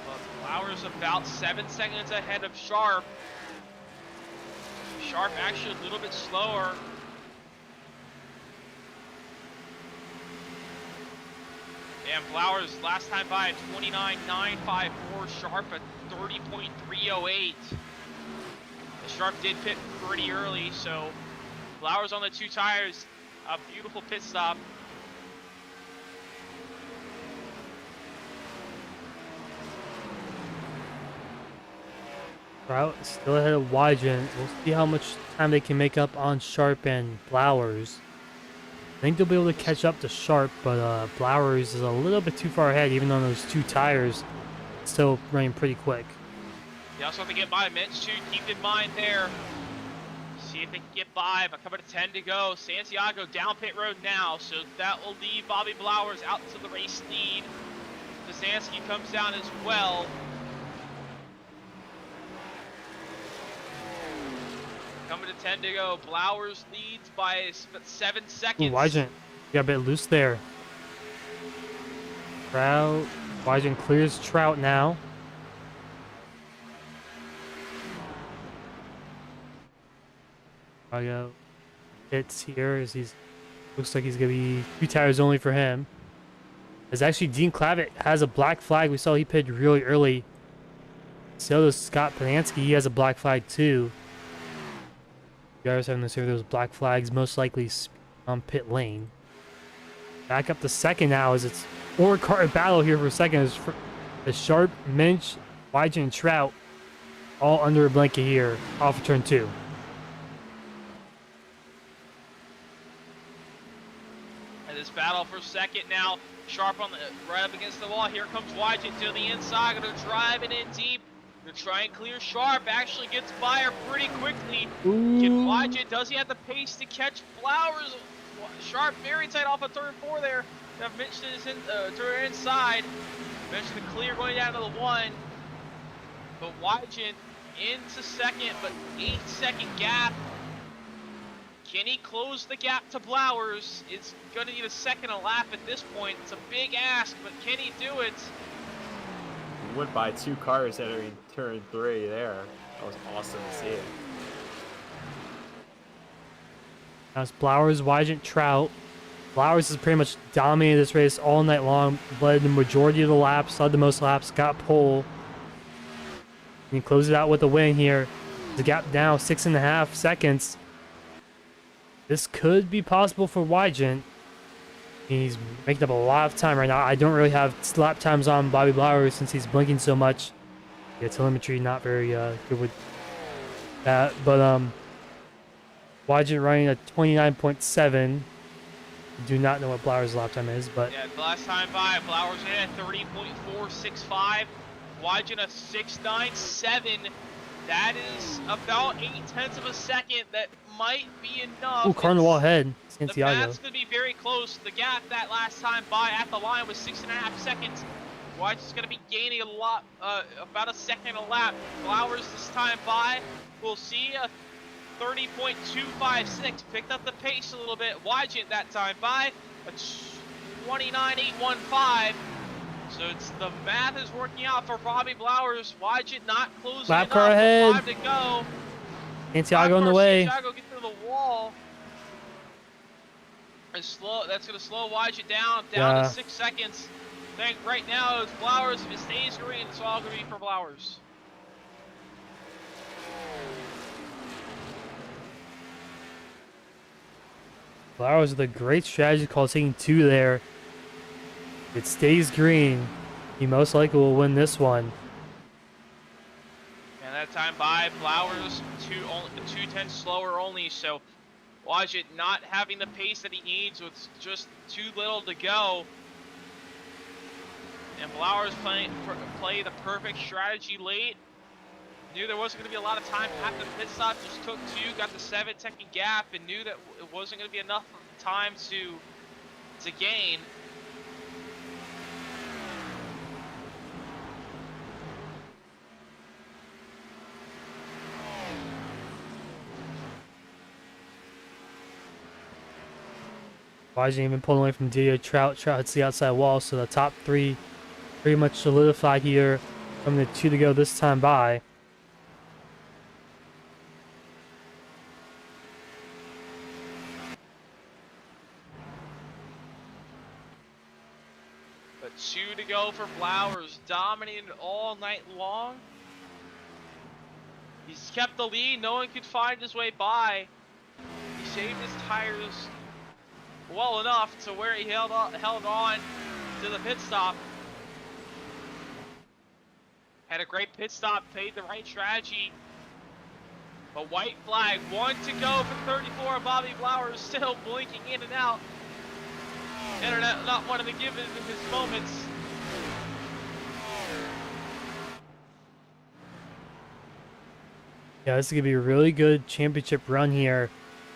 Speaker 1: But Flowers about 7 seconds ahead of Sharp. Sharp actually a little bit slower. And Flowers last time by 29.954, Sharp at 30.308. The Sharp did pit pretty early, so Flowers on the 2 tires, a beautiful pit stop.
Speaker 2: Trout still ahead of Wygen. We'll see how much time they can make up on Sharp and Flowers. I think they'll be able to catch up to Sharp, but Flowers is a little bit too far ahead, even on those 2 tires. Still running pretty quick.
Speaker 1: You also have to get by Minch too, keep in mind there. See if they can get by, but coming to 10 to go. Santiago down pit road now, so that will leave Bobby Flowers out to the race lead. Zansky comes down as well. Coming to 10 to go. Flowers leads by 7 seconds.
Speaker 2: Ooh, Wygen got a bit loose there. Trout. Wygen clears Trout now. Chicago hits here as looks like he's gonna be 2 tires only for him. As actually Dean Clavitt has a black flag. We saw he pitted really early. So does Scott Pinansky. He has a black flag too. You guys having to see those black flags most likely on pit lane. Back up to second now as it's four-car battle here for a second. As Sharp, Minch, Wygen, and Trout all under a blanket here off of turn 2.
Speaker 1: And this battle for second now. Sharp on the right up against the wall. Here comes Wygent to the inside. Gonna drive it in deep. Gonna try and clear Sharp. Actually gets by her pretty quickly. Can Wygent? Does he have the pace to catch Flowers? Sharp very tight off of turn 4 there. I've mentioned this to her inside. Mentioned the clear going down to the 1. But Wygent into second, but 8-second gap. Can he close the gap to Blowers? It's going to need a second a lap at this point. It's a big ask, but can he do it?
Speaker 3: He went by 2 cars entering turn 3 there. That was awesome to see it.
Speaker 2: That's Blowers, Wygent, Trout. Flowers has pretty much dominated this race all night long, led the majority of the laps, led the most laps, got pole. And he closed it out with a win here. The gap now 6.5 seconds. This could be possible for Wygent. He's making up a lot of time right now. I don't really have lap times on Bobby Blowers since he's blinking so much. Yeah, telemetry not very good with that. But Wygent running at 29.7. Do not know what Blowers' lap time is, but
Speaker 1: yeah, the last time by Flowers in at 30.465. Wygent a 6.97. That is about 0.8 of a second. That might be enough.
Speaker 2: oh, car on the wall ahead,
Speaker 1: The
Speaker 2: Santiago.
Speaker 1: math's gonna be very close. The gap that last time by at the line was 6.5 seconds. Wygent's gonna be gaining a lot, about a second a lap. Flowers this time by, we'll see a 30.256, picked up the pace a little bit. Wygent that time by a 29.815. So it's the math is working out for Bobby Blowers. Wygent not closing
Speaker 2: Lap
Speaker 1: enough.
Speaker 2: car ahead.
Speaker 1: 5 to go.
Speaker 2: Santiago on the way.
Speaker 1: Santiago get through the wall. And slow. That's gonna slow Wygent down to 6 seconds. I think right now it's Blowers. If it stays green, it's all gonna be for Blowers.
Speaker 2: Flowers with a great strategy called taking 2 there. If it stays green, he most likely will win this one.
Speaker 1: And that time by Flowers, 2 tenths slower only. So Wygent not having the pace that he needs with just too little to go. And Flowers play the perfect strategy late. Knew there wasn't going to be a lot of time after the pit stop. Just took 2, got the 7-second gap, and knew that it wasn't going to be enough time to gain.
Speaker 2: Wygent even pulling away from Didier Trout. Trout hits the outside wall, so the top 3 pretty much solidified here from the 2 to go this time by.
Speaker 1: But 2 to go for Flowers, dominated all night long. He's kept the lead, no one could find his way by. He saved his tires well enough to where he held on to the pit stop. Had a great pit stop, played the right strategy. A white flag, 1 to go for 34. Bobby Flowers still blinking in and out. Internet not wanting to give him his moments.
Speaker 2: Yeah, this is going to be a really good championship run here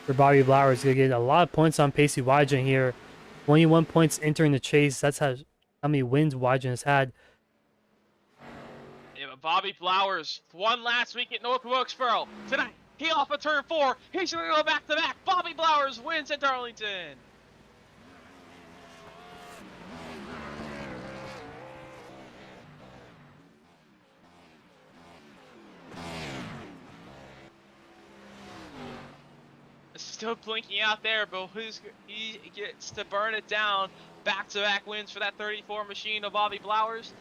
Speaker 2: for Bobby Blowers. He's going to get a lot of points on Pacey Wygent here. 21 points entering the chase. That's how many wins Wygent has had.
Speaker 1: Yeah, but Bobby Flowers won last week at North Wilkesboro. Tonight, he off of turn 4. He's going to go back-to-back. Bobby Flowers wins at Darlington. Still blinking out there, but he gets to burn it down. Back-to-back wins for that 34 machine of Bobby Flowers.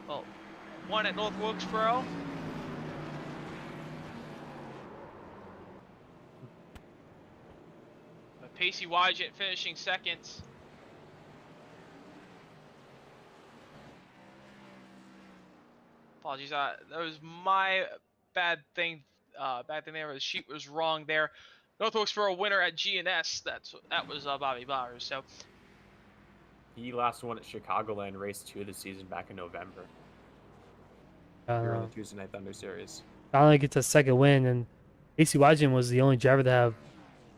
Speaker 1: Well, 1 at North Wilkesboro. But Pacey Wygent finishing second. Apologies, that was my bad thing. Bad thing there. The sheet was wrong there. North Wilkesboro winner at GNS. That was Bobby Blowers. So
Speaker 3: He last won at Chicagoland race 2 of the season back in November.
Speaker 2: I
Speaker 3: We
Speaker 2: don't
Speaker 3: were in
Speaker 2: know.
Speaker 3: the Tuesday Night Thunder Series.
Speaker 2: Finally gets a second win, and AC Wygen was the only driver to have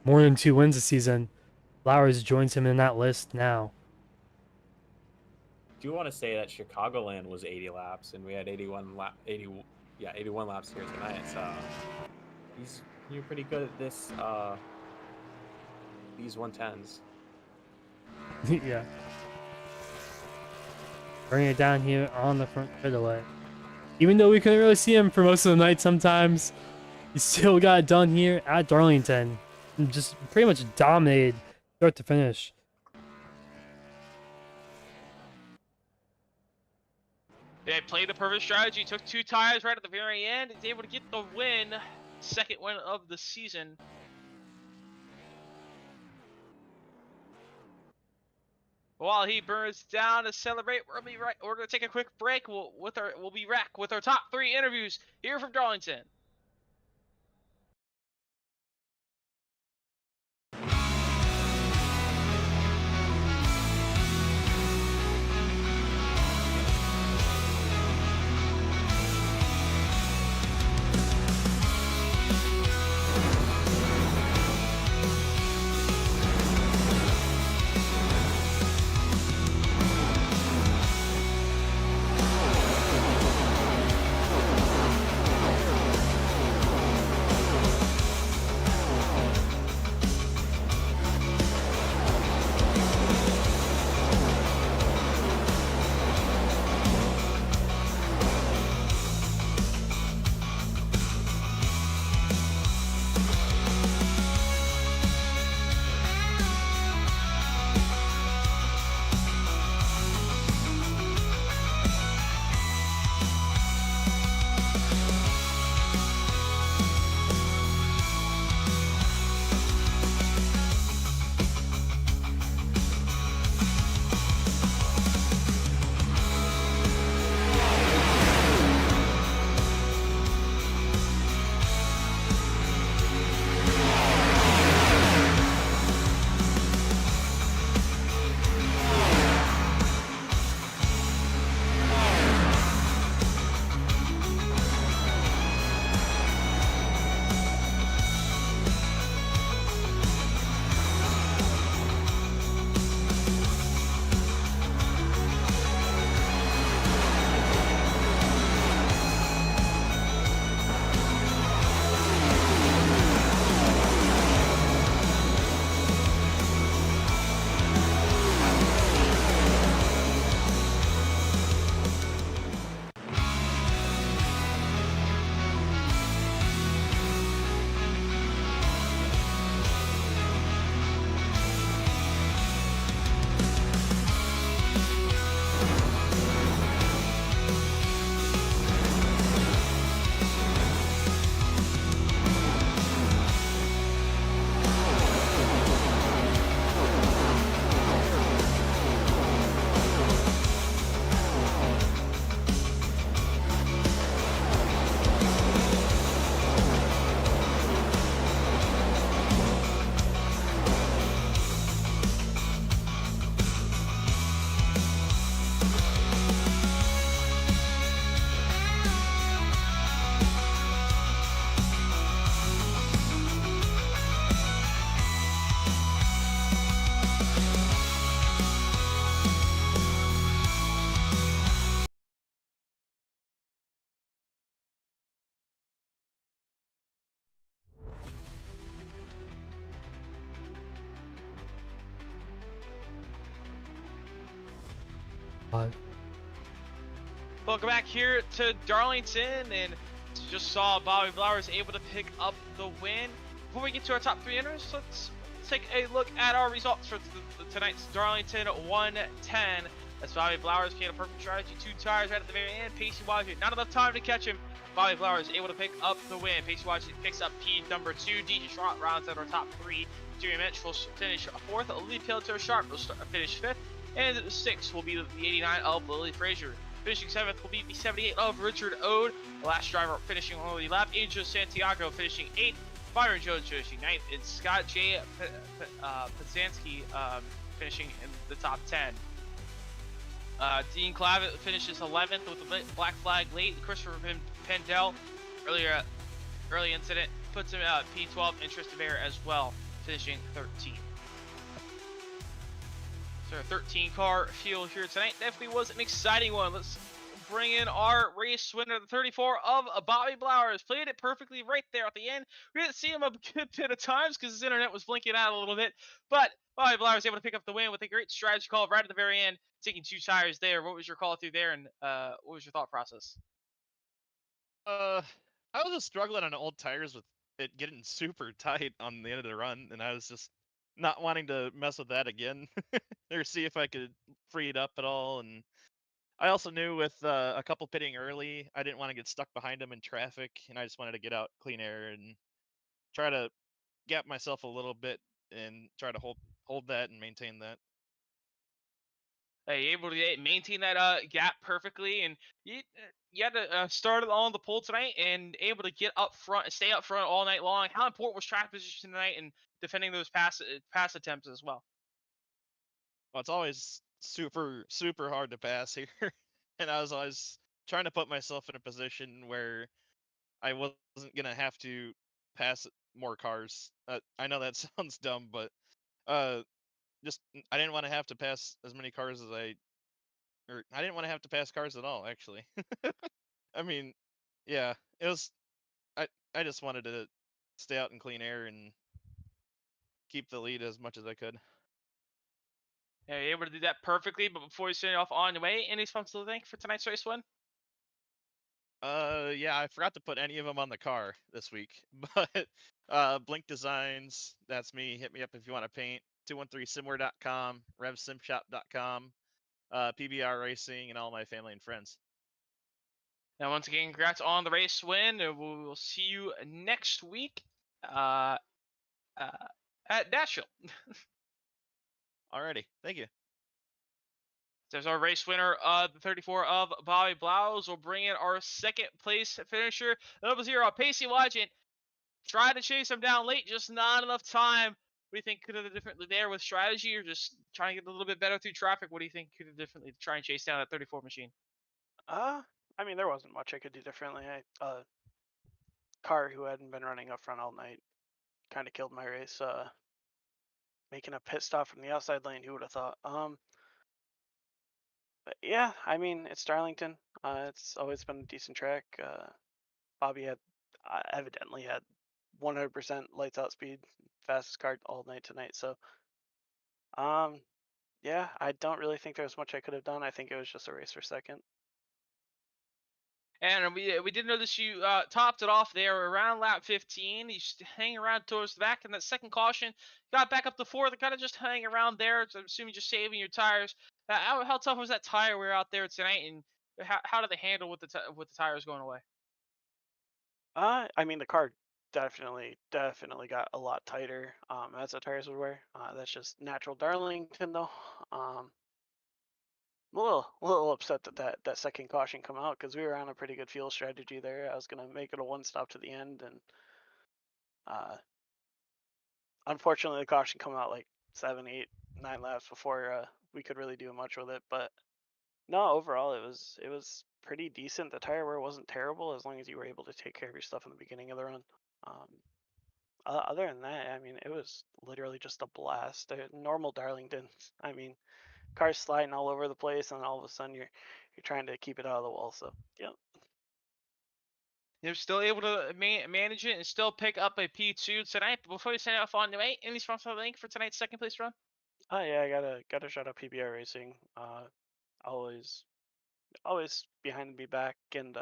Speaker 2: more than 2 wins this season. Flowers joins him in that list now.
Speaker 3: Do you want to say that Chicagoland was 80 laps and we had 81 laps here tonight. So you're pretty good at this these 110s.
Speaker 2: Yeah. Bring it down here on the front straightaway. Even though we couldn't really see him for most of the night sometimes, he still got it done here at Darlington. And just pretty much dominated start to finish.
Speaker 1: They played the perfect strategy, took 2 tires right at the very end, is able to get the win, second win of the season. While he burns down to celebrate, we're gonna take a quick break. We'll be back with our top 3 interviews here from Darlington. Welcome back here to Darlington, and just saw Bobby Flowers able to pick up the win. Before we get to our top 3 entries, let's take a look at our results for tonight's Darlington 110. As Bobby Flowers came a perfect strategy, 2 tires right at the very end. Pacey Wajit, not enough time to catch him. Bobby Flowers able to pick up the win. Pacey Wajit picks up P number 2. DJ Sharp rounds out our top 3. Jerry Mitch will finish 4th. Lee Pilato Sharp will finish 5th. And 6th will be the 89 of Lily Frazier. Finishing 7th will be the 78 of Richard Ode. The last driver finishing on the lap, Angel Santiago finishing 8th. Byron Jones finishing 9th. And Scott J. Pazanski finishing in the top 10. Dean Clavitt finishes 11th with the black flag late. Christopher Pendell, early incident, puts him at P12. And Tristan Bear as well, finishing 13th. So our 13 car field here tonight definitely was an exciting one. Let's bring in our race winner, the 34 of Bobby Blowers. Played it perfectly right there at the end. We didn't see him a good bit of times because his internet was blinking out a little bit, but Bobby Blowers was able to pick up the win with a great strategy call right at the very end, taking 2 tires there. What was your call through there, and what was your thought process?
Speaker 4: I was just struggling on old tires with it getting super tight on the end of the run, and I was just not wanting to mess with that again, or see if I could free it up at all. And I also knew with a couple pitting early, I didn't want to get stuck behind them in traffic, and I just wanted to get out clean air and try to gap myself a little bit and try to hold that and maintain that.
Speaker 1: You able to maintain that gap perfectly, and you had to start on the pole tonight and able to get up front and stay up front all night long. How important was track position tonight and defending those pass attempts as well?
Speaker 4: Well, it's always super hard to pass here, and I was always trying to put myself in a position where I wasn't gonna have to pass more cars. I know that sounds dumb, but uh, just I didn't want to have to pass as many cars as or I didn't want to have to pass cars at all. Actually, I mean, yeah, it was. I I just wanted to stay out in clean air and keep the lead as much as I could.
Speaker 1: Yeah, you're able to do that perfectly. But before you send it off on your way, any sponsors to thank for tonight's race win?
Speaker 4: Yeah, I forgot to put any of them on the car this week, but Blink Designs, that's me. Hit me up if you want to paint. 213simware.com, revsimshop.com, PBR Racing, and all my family and friends.
Speaker 1: Now, once again, congrats on the race win. And we'll see you next week uh, at Nashville.
Speaker 4: Alrighty, thank you.
Speaker 1: There's our race winner, the 34 of Bobby Blouse. We'll bring in our second place finisher, number 0, Pacey Legend. Tried to chase him down late, just not enough time. What do you think could have done differently there with strategy, or just trying to get a little bit better through traffic? What do you think could have differently to try and chase down that 34 machine?
Speaker 5: I mean, there wasn't much I could do differently. Car who hadn't been running up front all night kind of killed my race. Making a pit stop from the outside lane, who would have thought? But yeah, I mean, it's Darlington. It's always been a decent track. Bobby had evidently had 100% lights out speed, fastest car all night tonight. So, yeah, I don't really think there was much I could have done. I think it was just a race for second.
Speaker 1: And we did notice you topped it off there around lap 15. You just hang around towards the back, and that second caution got back up to 4th. Kind of just hang around there. So I'm assuming just saving your tires. How tough was that tire wear out there tonight, and how did they handle with the tires going away?
Speaker 5: I mean, the car definitely got a lot tighter as the tires would wear. That's just natural Darlington, though. I'm a little upset that second caution come out because we were on a pretty good fuel strategy there. I was gonna make it a one stop to the end, and uh, unfortunately the caution come out like 7, 8, 9 laps before we could really do much with it. But no, overall it was pretty decent. The tire wear wasn't terrible as long as you were able to take care of your stuff in the beginning of the run. Other than that, I mean, it was literally just a blast. Normal Darlington. I mean, cars sliding all over the place, and all of a sudden you're trying to keep it out of the wall. So yeah.
Speaker 1: They're still able to manage it and still pick up a P2 tonight. But before we send off on the way, any sponsor link for tonight's second place run?
Speaker 5: Oh yeah, I gotta shout out PBR Racing. Always behind me back and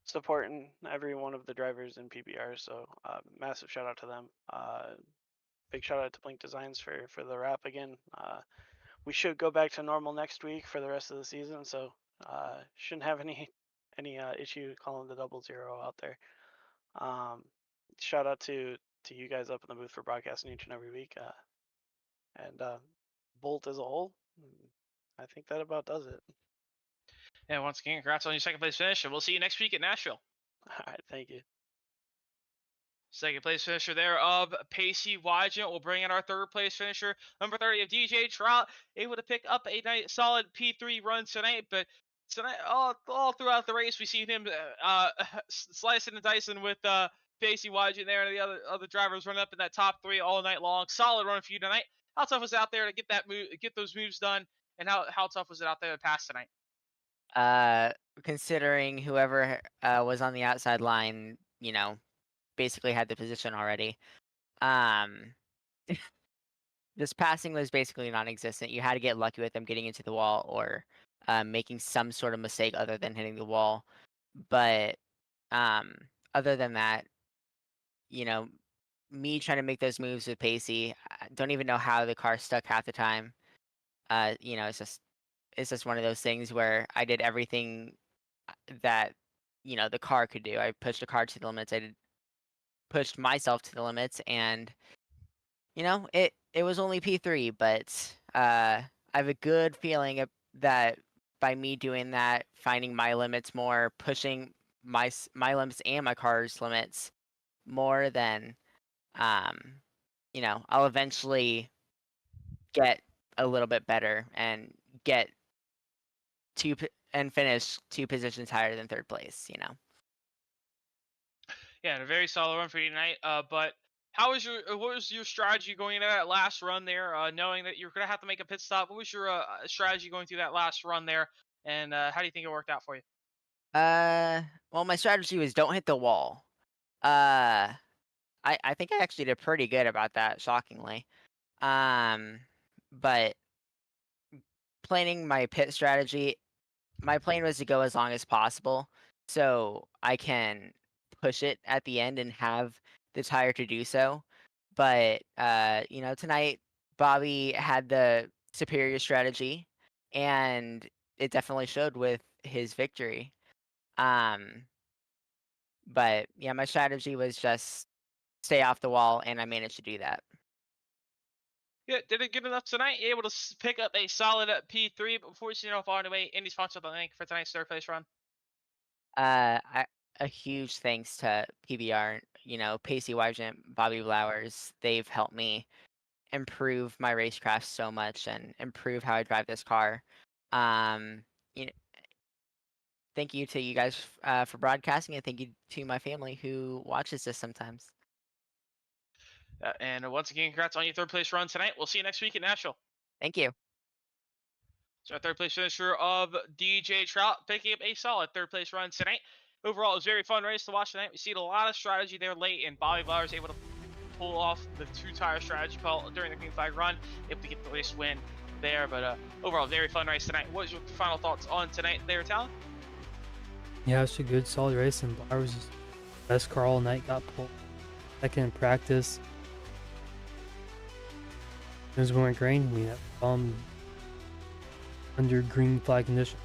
Speaker 5: supporting every one of the drivers in PBR. So massive shout out to them. Big shout out to Blink Designs for the wrap again. We should go back to normal next week for the rest of the season, so shouldn't have any issue calling the 00 out there. Shout out to you guys up in the booth for broadcasting each and every week, and Bolt as a whole. I think that about does it.
Speaker 1: And once again, congrats on your second place finish, and we'll see you next week at Nashville.
Speaker 5: All right, thank you.
Speaker 1: Second place finisher there of Pacey Wygent will bring in our third place finisher, number 30 of DJ Trout, able to pick up a nice solid P3 run tonight. But tonight, all throughout the race, we see him slicing and dicing with Pacey Wygent there, and the other drivers running up in that top three all night long. Solid run for you tonight. How tough was it out there to get those moves done, and how tough was it out there to pass tonight?
Speaker 6: Considering whoever was on the outside line, basically had the position already. Um, this passing was basically non-existent. You had to get lucky with them getting into the wall or making some sort of mistake other than hitting the wall. But other than that, me trying to make those moves with Pacey, I don't even know how the car stuck half the time. It's just one of those things where I did everything that the car could do. I pushed the car to the limits. Pushed myself to the limits, and it was only P3, but I have a good feeling that by me doing that, finding my limits more, pushing my limits and my car's limits more than I'll eventually get a little bit better and get and finish 2 positions higher than third place.
Speaker 1: Yeah, and a very solid run for you tonight. But what was your strategy going into that last run there? Knowing that you're gonna have to make a pit stop, what was your strategy going through that last run there? And how do you think it worked out for you?
Speaker 6: Well, my strategy was don't hit the wall. I think I actually did pretty good about that, shockingly. But planning my pit strategy, my plan was to go as long as possible so I can push it at the end and have the tire to do so. But tonight Bobby had the superior strategy, and it definitely showed with his victory. But yeah, my strategy was just stay off the wall, and I managed to do that.
Speaker 1: Yeah, did it good enough tonight? You able to pick up a solid P3. But before we see off on the way, any sponsor the link for tonight's third place run?
Speaker 6: A huge thanks to PBR, Pacey Wygent, Bobby Blowers. They've helped me improve my racecraft so much and improve how I drive this car. Thank you to you guys for broadcasting, and thank you to my family who watches this sometimes.
Speaker 1: And once again, congrats on your third place run tonight. We'll see you next week at Nashville.
Speaker 6: Thank you.
Speaker 1: So our third place finisher of DJ Trout picking up a solid third place run tonight. Overall, it was a very fun race to watch tonight. We see a lot of strategy there late, and Bobby Blowers able to pull off the 2-tire strategy call during the green flag run, able to get the race win there. But overall, very fun race tonight. What was your final thoughts on tonight there, Talon?
Speaker 2: Yeah, it's a good, solid race, and Blowers' best car all night got pulled. Second in practice. It was going green. We had under green flag condition.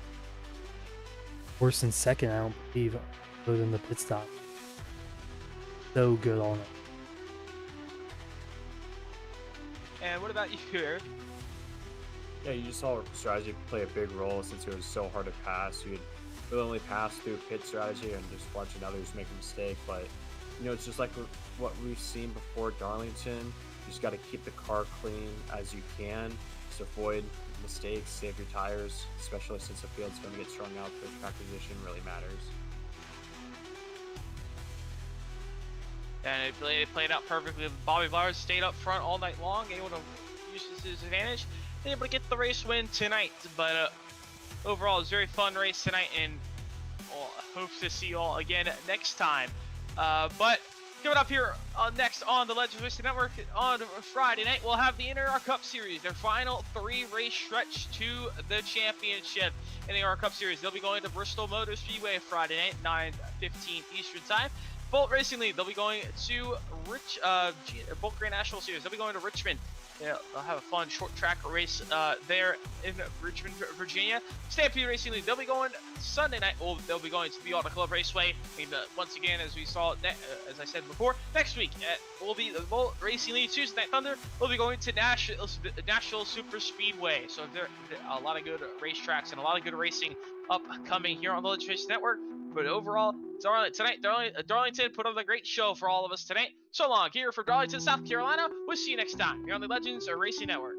Speaker 2: Worse than second, I don't believe, other than the pit stop. So good all night.
Speaker 1: And what about you, Eric?
Speaker 3: Yeah, you just saw strategy play a big role since it was so hard to pass. You'd really only pass through pit strategy and just watching others make a mistake. But, it's just like what we've seen before Darlington. You just got to keep the car clean as you can. Just avoid mistakes, save your tires, especially since the field's going to get strung out. The track position really matters.
Speaker 1: And it played out perfectly. Bobby Blowers stayed up front all night long, able to use his advantage, able to get the race win tonight. But overall, it was a very fun race tonight, and hope to see you all again next time. But coming up here next on the Legends Racing Network on Friday night, we'll have the NAR Cup Series, their final 3-race stretch to the championship in the NAR Cup Series. They'll be going to Bristol Motor Speedway Friday night, 9:15 Eastern Time. Bolt Racing League, they'll be going to Bolt Grand National Series. They'll be going to Richmond. Yeah, they'll have a fun short track race there in Richmond, Virginia. Stampede Racing League, they'll be going Sunday night. Well, they'll be going to the Auto Club Raceway. And once again, as we saw, as I said before, next week will be the Bolt Racing League Tuesday Night Thunder. We'll be going to Nashville Super Speedway. So there are a lot of good racetracks and a lot of good racing upcoming here on the Legends Racing Network. But overall, Darlington put on a great show for all of us tonight. So long, here from Darlington, South Carolina. We'll see you next time here on the Legends Racing Network.